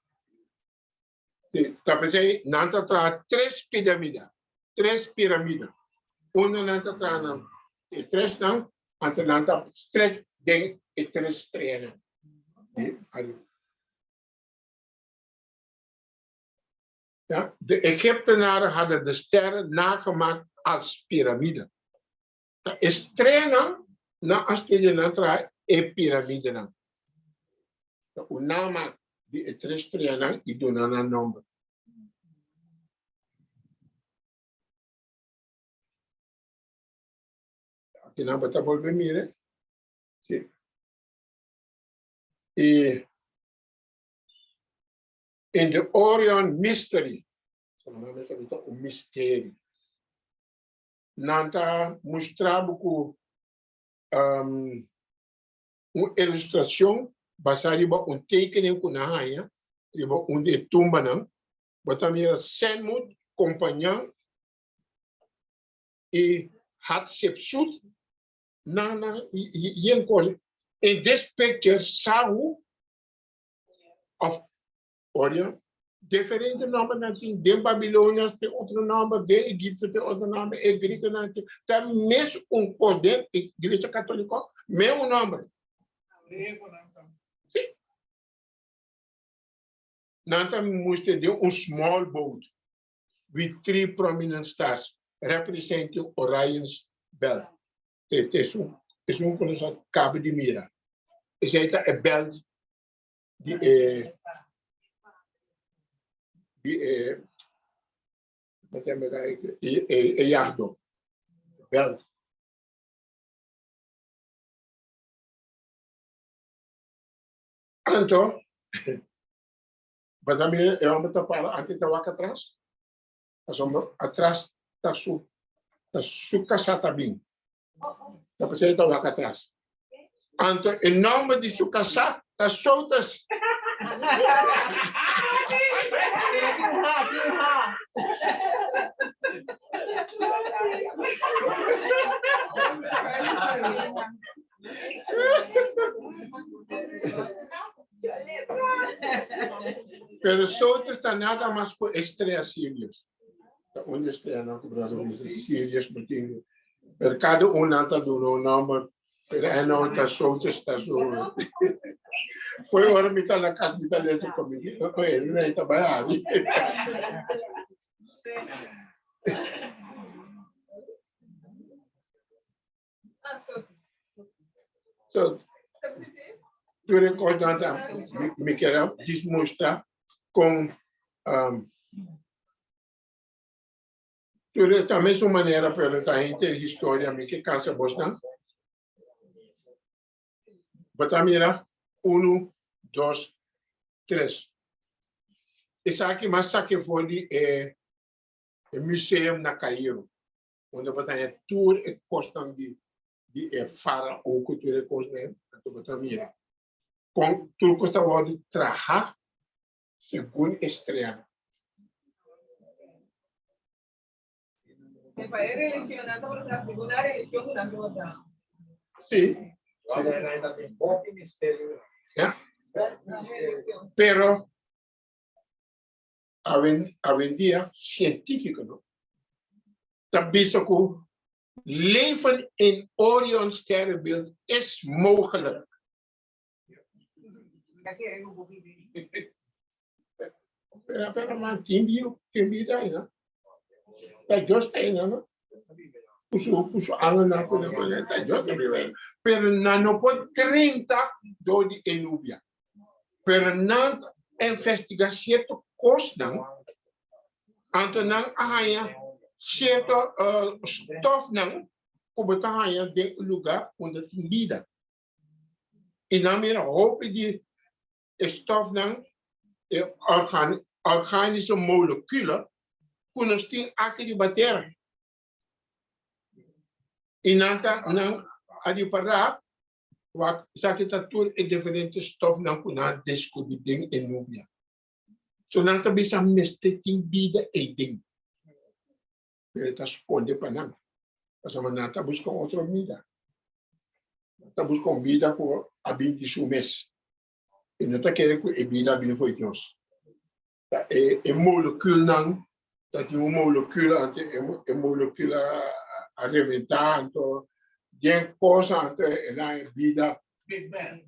Talvez aí não tra três pirâmides. Uma não tra e três não, ante não tra três de e três estrelas. Ja, de Egyptenaren hadden de sterren nagemaakt als piramide. De estrela na astrid na tra e piramide na. O nama de três estrelas e do nana nome. Aqui na bota volve mire. Sim. E in the Orion mystery, o mistério. Nanta mostrava com uma ilustração baseada em tekening com na haia, onde tumba não, botamira Senmut, companhia e Hatshepsut, nana e coisa. In this picture, Sahu of Orion, Diferente nomes natin, de Babilônia tem outro nome, de Egito tem outro nome, e Griego natin. Tá mesmo coisa de Igreja Católica, mesmo nome. Sim. Nanta mostra de small boat with 3 prominent stars representing Orion's belt. Es un cabo de mira. Es een belt die yardo. Belt. Anto, badamir, vamos tapar antes da vaca atrás. Atrás tá su casa bem. Tá passando da vaca atrás. Anto, em nome de su casa, tá soltas. Pero soltas está nada mais com estrelas sírias. Onde estreia não que o Brasil diz sírias, porque per cada está dando um nome, pero não está soltas, está soltas. Foi hora me tá na casa de talento comigo, com ele, né? Tá barato. So, tu recordando, me quero mostrar com da mesma maneira perguntar entre história me que cansa bastante. Batamira 1, 2, 3. Essa aqui mas que foi o museu na Cairo, onde batalha tour e costam de faraó que tu reconhece, tu batamira. Com tu costa de trabalhar segundo estreia. Sim. Yeah. Pero hoy día científico, ¿no? También que leven in Orion sterrenbeeld is mogelijk. Pero man, timbi daar, ¿no? Dat just één, ¿no? Puso angen na ko naman, dat just één. Pero no po 30 door die Enubia. Pero na investigatie to kostan, anto nang ahaya certo stof nang kubutahaya de lugar onde timbida. E na mira hope die stof nang organische moleculen kunnen sting aki di batera. Inanta nang adi para wat sakita tur e diferente stof nang kuna descobrir ding Enubia. So nang tabi sa mesteting bida e ding. Pero está esconde para nada. Essa maneira está buscando outra vida. Está buscando vida por a vida de seu mês. E não está querendo que a vida venha foi Deus. É molecule não, está de uma molecule ante é molecule a reventar, então tem coisa ante a vida. Big Bang.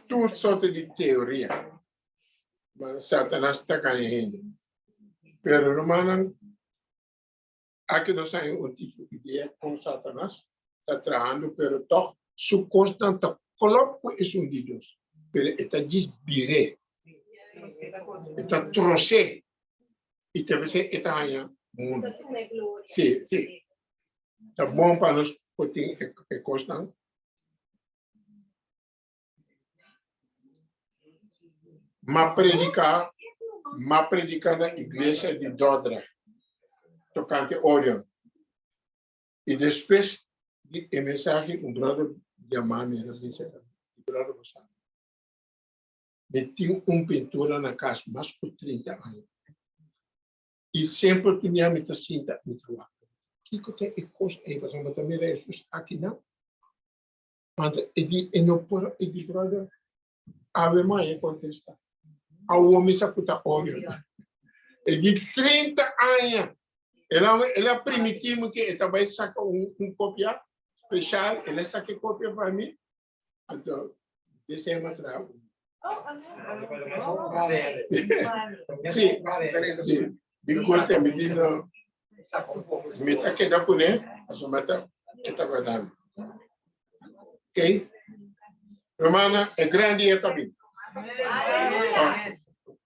Tudo sorte de teoria. Mas Satanás está ganhando. Pero não aqui nós temos um tipo de ideia com Satanás, está trabalhando, pero toch, su constante coloco é um de Deus, pero está desbiré, está trouxe, e também está aí mundo. Sim, sim. Está bom para nós poder é constante. Mas predicar na igreja de Dodra. Tocante Orion. E depois de mensagem, brother chamar-me, brother você. Tinha pintura na casa, mais por 30 anos. E sempre tinha muita cinta no trabalho. Que tem e coisa aí, mas eu também é isso aqui não. Quando ele não por ele brother, ave mãe contesta. a homem se puta orion. E de 30 anos, ela permitiu que eu também saca cópia especial, ela saca cópia para mim. Então, esse é o trabalho. Sim, sim. Because me dino, me tá que dá por né, a sua meta que tá guardando. Ok? Romana é grande e também.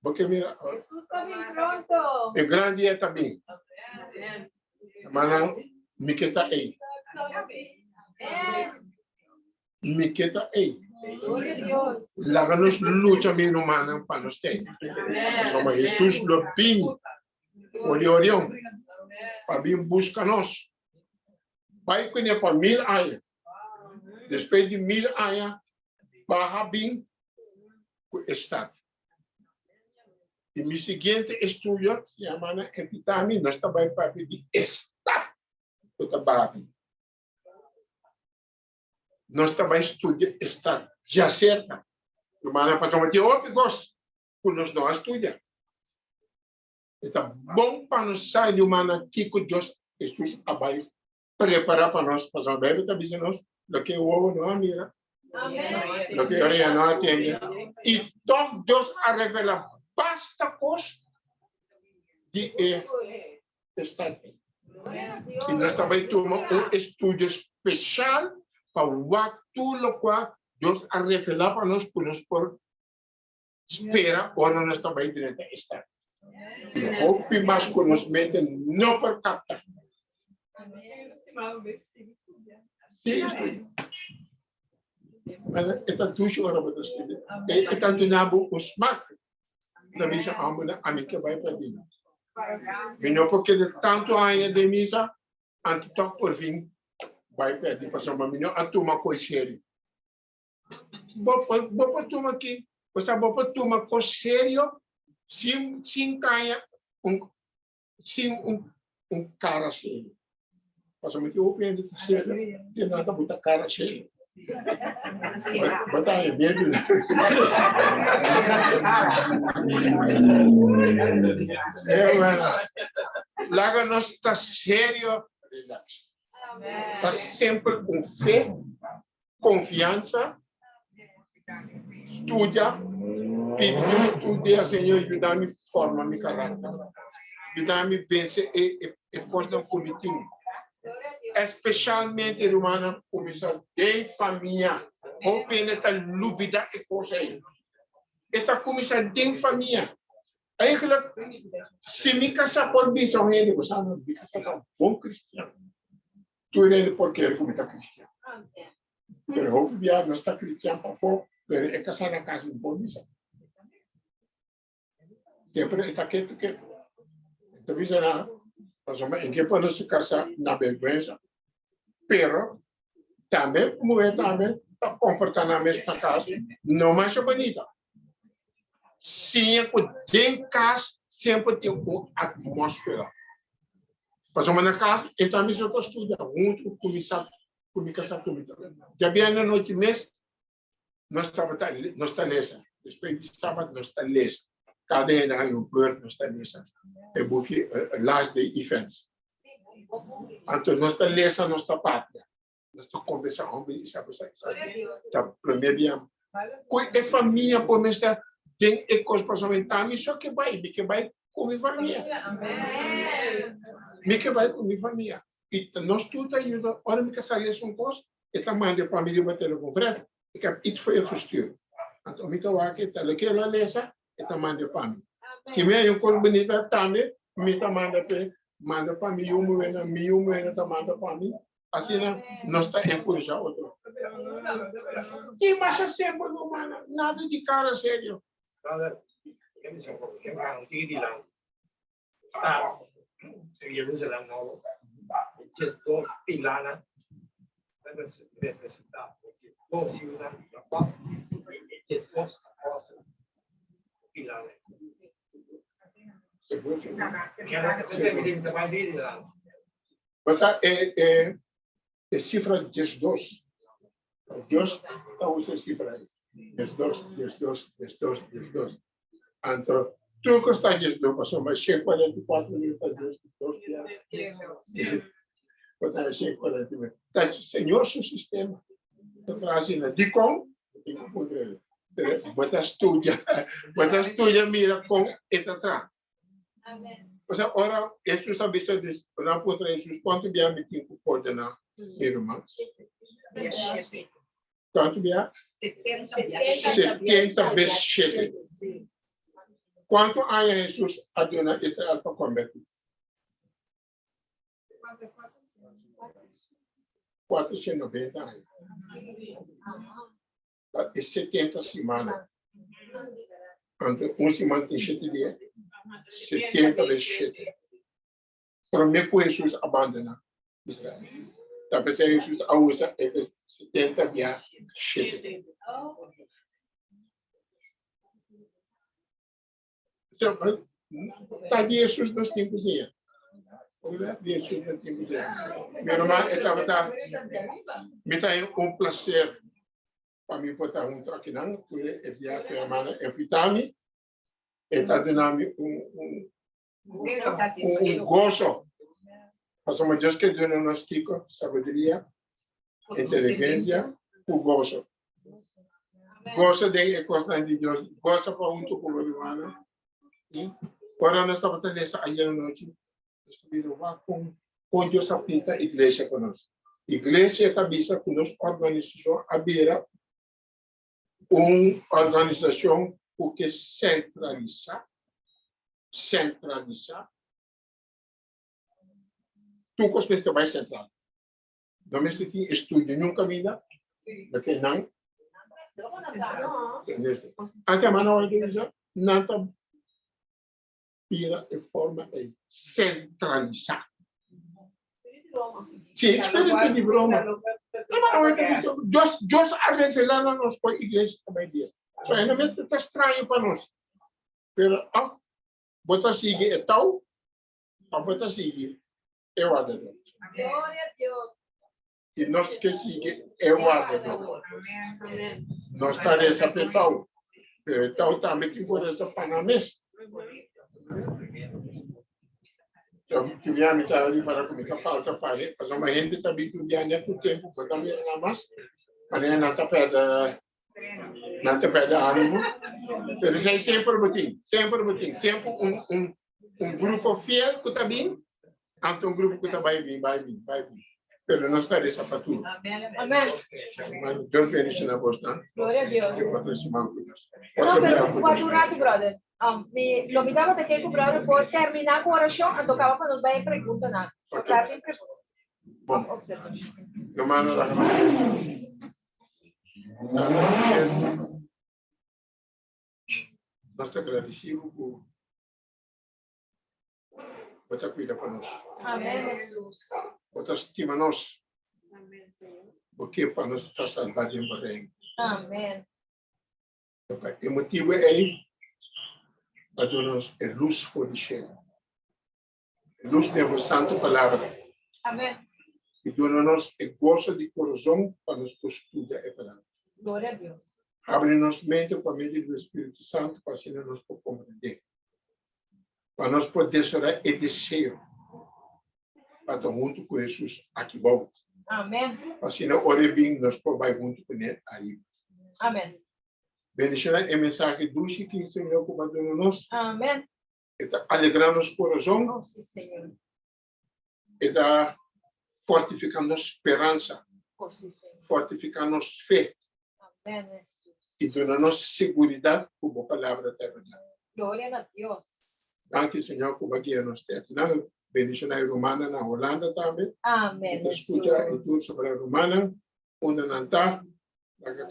Porque mira, Jesus está bien pronto. é grande e também. Romana, me que tá aí. Me que tá aí. Gloria a Dios. Lá nos luta me romana para nós ter. Como Jesus lo bem, foi orion. Para vir buscar nós. Vai conhecer para 1000 anos. Depois de 1000 anos, barra bem o Estado. E meu seguinte estudo se chama Epitame, nós também para pedir Estado do trabalho. Nós também estudamos Estado. Já certa. O mana passou de outro gosto, que nós não estudamos. Então, bom para nós sair de mana que Deus Jesus abai preparar para nós, para nós bebe também nós, do que o ovo não mira. Lo que orion não atende. E então Deus a revela basta coisa de Estado. E nós também tomamos estudo especial para tudo qual Deus a revelar para nós por espera, ou nós também direito a Estado. E o mais conhecimento não por captar. Sim, mas é tudo agora para estudar. É tanto nabo os marcos. Da missa ambula a mim que vai para mim. Não porque de tanto anos de missa, antes toque por fim, vai perder para sua mãe. Não a turma coisa séria. Boa turma aqui, você boa turma coisa sério, sem caia um cara sério. Passou muito eu aprendo que sério, tem nada muita cara sério. Botar aí medo. Lá nós está sério, relax. Está sempre com fé, confiança, estuda, pedir estuda, Senhor, ajuda-me forma meu caráter, ajuda-me vencer e coisa não cometer. Especialmente romana começar de família, ou peneta lúbida e coisa aí. Eta começar de família. Aí que se me casar por missão ele, você não me casar com bom cristiano. Tu ele porque ele começa cristiano. Pero o viado não está cristiano para fora, pero é casar na casa de bom missão. Sempre está quieto. Então isso não. Em que podemos se casar na vergonha, pero também, mulher também, está comportando na mesma casa, não mais bonita. Sempre tem casa, sempre tem uma atmosfera. Passamos na casa, e também se eu estudo, muito começar tudo. Já bem na noite mês, nós está lesa. Depois de sábado, nós está lesa. Cada ano bird nós está lesa. É porque last day events. Então nós está lesa, nós está pátria. Nós está conversando, sabe? Tá primeiro dia. Quando é família começa tem coisas para somente só que vai comer família. Me que vai comer família. E nós tudo ajuda. Ora me que sair um coisa, e também de família vai telefone frente. E que isso foi o custo. Então me que vai que tá que ela lesa eta manda para mim. Se me é uma coisa bonita também, me manda para mim, eu me manda para mim. Assim, nós está encorajando outro. E mas sempre não manda nada de cara sério. Está em Jerusalém, não. Jesus pilana, representar Jesus ciudad, Jesus apóstolo. Essa é cifra de Jesus. Deus está usando cifra aí. Jesus. Então, tu gostaste de passar mais 44 minutos dos dias. Botar 40 minutos. Tá, Senhor, seu sistema. Trazendo de com, botar estudia mira com e atrás. Amém. O sea, ora, Jesus sabe se não pode Jesus quanto bem me tem que coordenar, meu irmão. Quanto bem? 70 vezes 7. Quanto anos Jesus adona Israel para converter? 490 anos. É 70 semanas. Então, semana tem 7 dias. 70 vezes 7. Para mim, Jesus abandona Israel. Talvez Jesus usa 70 vezes 7. Está Jesus nos tempos. Jesus nos tempos. Meu irmão, me dá prazer para mim botar troque não, porque é dia que a mana invita-me, está dando gozo. Passamos Deus que deu nos Kiko, sabedoria, inteligência, o gozo. Gozo de coisa de Deus, gozo para com o irmão. Agora nós estamos nessa ayer noite, estamos com Deus a pinta a igreja conosco. Igreja cabeça conosco, organização aberta. Uma organização que centralizar, tu costas mais central. Não me senti estudo nunca vida, porque não. Até a não organiza, não pira de forma centralizar. Sim, espírito de Roma. Deus arregla lá nos para a igreja também dia. Só ainda mesmo está estranho para nós. Pero bota seguir é tal, a bota seguir é o adendo. Glória a Deus. E nós que seguir é o adendo. Nós está nessa pessoa. Tal também que por essa panamês. Então, tivemos ali para começar falta para ele, mas uma gente também que viaja por tempo, foi também na massa, mas não está perto ânimo. Eles é sempre botim, sempre grupo fiel que está bem, então grupo que está vai vir. Mas não está dessa para tudo. Amém. Deus bendice na bosta. Glória a Deus. Eu vou transformar com Deus. Não, pero quando rato, brother. Lo invitava até que o brother pode terminar com a oração, então acaba para nos vai perguntar nada. Só para ter Bom, observar. hermano, la nós estamos agradecidos por você cuidar para nós. Amém, Jesus. Você estima nós. Porque para nós está salvado em Bahrein. Amém. O motivo é para nós é luz for de cheio. Luz de a santa palavra. Amém. E dona-nos é gozo de coração para nos estudar a palavra. Glória a Deus. Abre-nos mente para a mente do Espírito Santo para assim nós poder compreender. Para nós poder orar e desejo. Para estar junto com Jesus aqui volta. Amém. Para assim ore bem nós podemos junto com ele aí. Amém. Bendição é mensagem doce que o Senhor comandou nós. Amém. Está alegrando nosso coração. Oh, sim, Senhor. Está fortificando nossa esperança. Oh, sim, Senhor. Fortificando nossa fé. Amém, Jesus. E dando-nos segurança como a palavra da verdade. Glória a Deus. Danke, Senhor, por guiar-nos até final. Bendição na Romana, na Holanda também. Amém, Escuta e tudo sobre a Romana. Onde não está,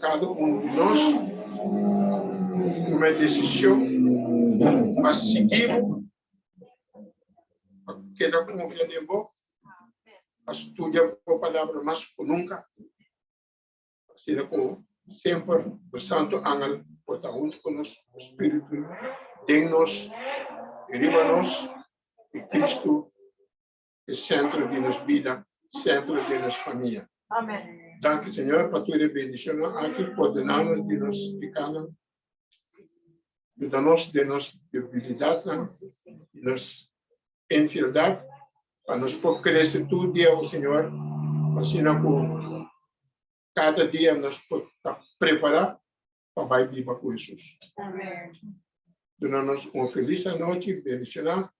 cada de nós, uma decisão para seguir, que dá confiança em você, para estudar a palavra mais que nunca. Assim como sempre o Santo Ángel por estar junto conosco, o Espírito de nós, deriva-nos, e Cristo é centro de nossa vida, centro de nossa família. Amém. Danke, Senhor, para tua bendição aqui, coordenamos de nós pecados. Ayúdanos de nuestra debilidad, y nuestra infidelidad, para nos por crecer tu día, oh Señor, así que cada día nos podemos preparar para vivir con Jesús. Dando-nos uma feliz noite, bendicionar.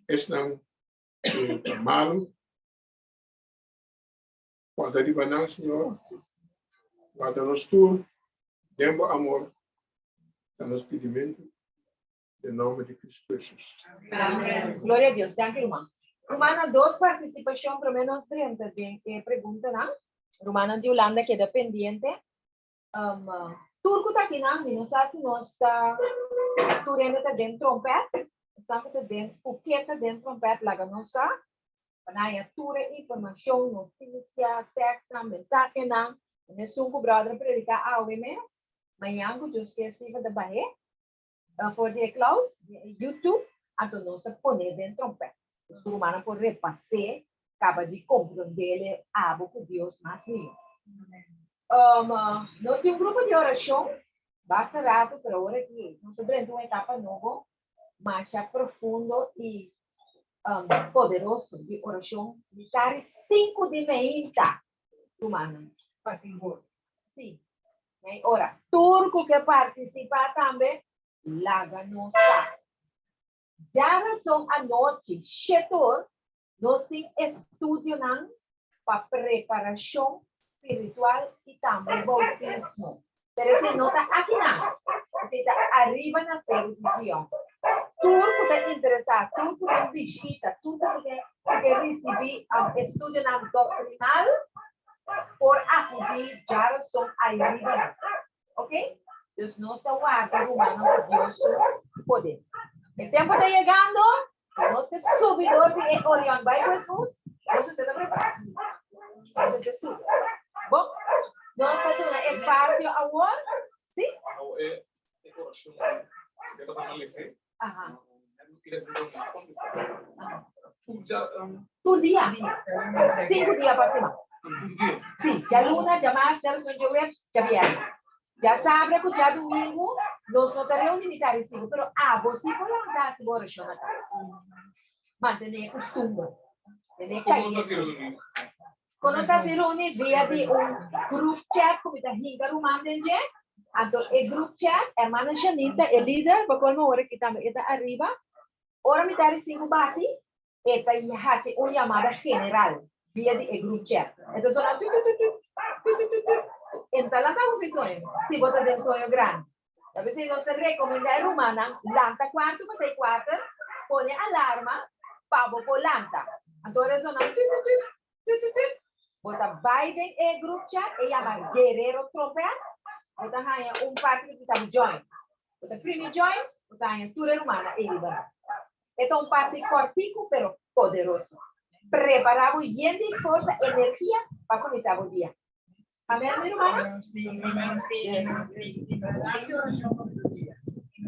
Estão malo. Guarda de banal, Senhor. Guarda-nos tu, demos amor, dá-nos pedimento, em nome de Cristo Jesus. Amém. Glória a Deus. Danke, Roman. Romana, dos participação, pelo menos 30 de pergunta, não? Romana de Holanda queda pendiente. Turco tá aqui, não? Não sei se nós está turendo tá dentro trompet. Estamos tá dentro, o que tá dentro trompet, lá não sabe. Panaya tura informação, notícia, texto, mensagem, não? Nesse brother predicar ao mês. Amanhã, que eu esqueci de barrer. For the cloud, YouTube, então nós põe dentro trompet. Os humanos por repassar, acaba de compreender a boca de Deus mais lindo. Nós temos grupo de oração, basta rato para hora aqui. Nós estamos uma etapa nova, mais profundo e poderoso de oração. De 5 de meia, humana. Sim. Ora, turco que participa também, laga nossa. Já são a noite, setor, nós temos estudo para preparação espiritual e também bautismo. Pero se nota aqui não, se está arriba na serviço. Tudo que é interessado, tudo que é visita, tudo que é receber estudo doctrinal, por acudir, já são arriba. Ok? Deus não está guardando humano por Deus poder. O tempo está chegando, se nós temos subidor de Orion by Jesus, nós estamos preparados. Nós estamos bom, nós temos espaço agora, sim? Tu dia, 5 dias para cima. Sim, já luna, já março, já são jueves, já viernes. Já sábado, já domingo, nós não teremos limitado 5, mas você pode andar se oração na casa. Manter costume. Quando está se reúne via de group chat, como está hinga rumam dentro, então o group chat, a mana Janita, o líder, para quando hora que também está arriba, hora me dar 5 bati, está hace uma chamada general via de group chat. Então só então lá está um sonho, se botar dentro sonho grande. Talvez se nós recomendar rumana, lanta quarto, mas aí quarto, põe alarma, pabo por lanta. Então resona, bota Biden e group chat, e chama Guerreiro Trompet, bota aí parte que sabe join. Bota primeiro join, bota aí tudo rumana e libera. Então parte cortico, pero poderoso. Preparamos lleno de força, energia para começar o dia. Amém, minha irmã?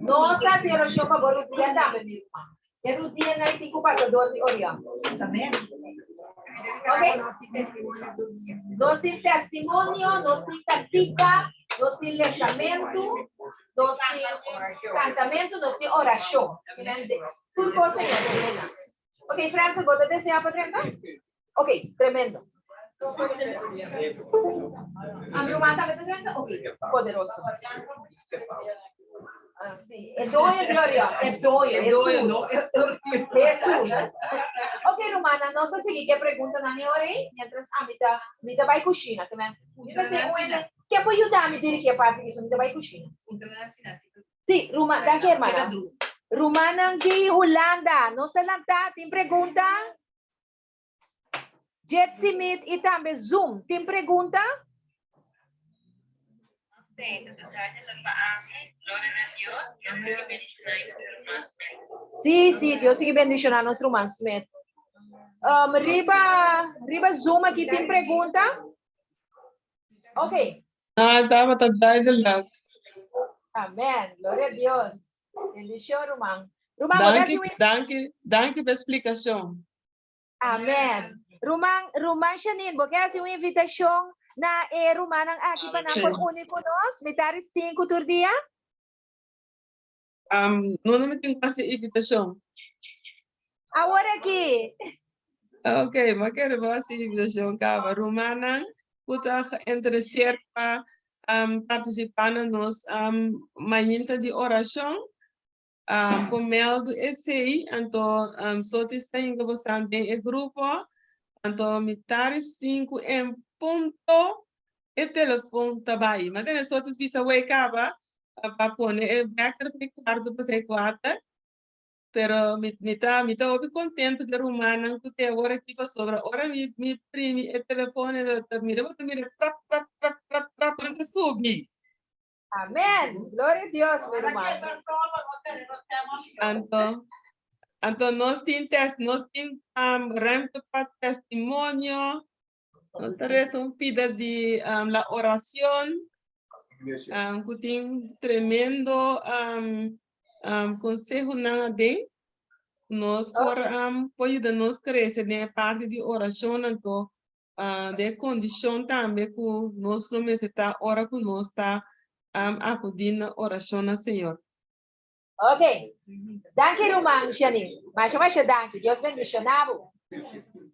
Nós fazemos oração para o dia também, minha irmã. É o dia na que o passador de Orion. Também? Ok? Nós temos testemunho, nós temos tática, nós temos lançamento, nós temos cantamento, nós temos oração. Tudo coisa que é. Ok, França, ¿vos deseas para 30? Ok, tremendo. Ambrumata, ¿me 30? Ok, poderoso. Sí, el doy de Orión, el doy, Jesús. Ok, Romana, nós vamos seguir que pergunta na minha hora, mientras a mita vai coxina, que quer pode ajudar a me dirigir a parte disso, mita vai coxina. Sim, Romana, daqui, hermana. Romana de Holanda, nós estamos lá, tem pergunta? Jet Smith e também Zoom, tem pergunta? Sim, Deus siga bendicionando nosso irmão Smith. Riba Zoom aqui tem pergunta? Ok. Estava atrás do lado. Amém, glória a Deus. Bendição, Romão. Danke pela explicação. Amém. Romão Janine, você quer uma invitação na Romana aqui para por único nós, metade 5 por dia? no me tengo que invitación. Ahora aqui. Ok, mas quero ver se invitação cava. Romana, puta interessar para participar nos manhã de oração. Com mel do ECI, então, só te tem que você tem o grupo, então, mitar 5 em ponto, e telefone também. Mas tem só te pisa wake up, para pôr o backer de quarto para ser quatro. Pero me tá muito contente de Romana que tem agora aqui para sobra. Ora me prime o telefone da mira para subir. Amém. Glória a Deus, meu irmão. Então nós temos ruimte para testemunho. Nós temos pida de la oração. Que tem tremendo consejo na de nós por apoio nós crescer na parte de oração então de condição também que nós não está ora que nós está acudindo na oração ao Senhor. Ok. Danke, Roman, Janine. Mas danke. Deus bendicionado.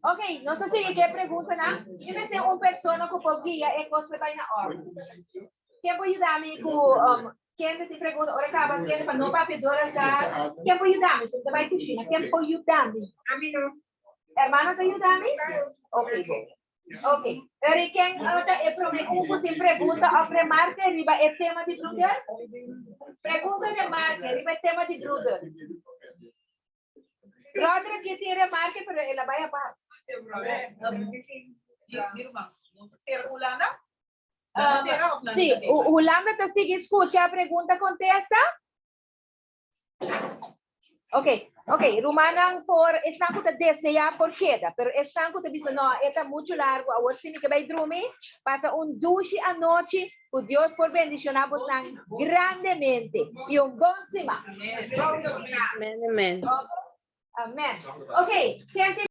Ok, não sei se quer pergunta, né? Eu vou ser uma pessoa que pode guiar e coisa vai na hora. Quem pode ajudar-me com quem te pergunta, ora acaba, quem para não papedora cá, quem pode ajudar-me? Você vai cozinhar, quem pode ajudar-me? Hermana, te ajudar-me? Ok, bom. Ok. Eri, quem te pergunta, ou remarca, riba é tema de brother? Pergunta, remarca, riba é tema de brother. Brother, que te remarca, pero ela vai a Sim, o Lambda está seguindo, escuta a pergunta, contesta. Ok, Romana, por estão que desejar por queda, pero estão que dizem, não, é muito largo, agora sim que vai dormir, passa duche à noite, o Deus por bendicionar-vos grandemente, e bom semana. Amém. Amém. Ok, quem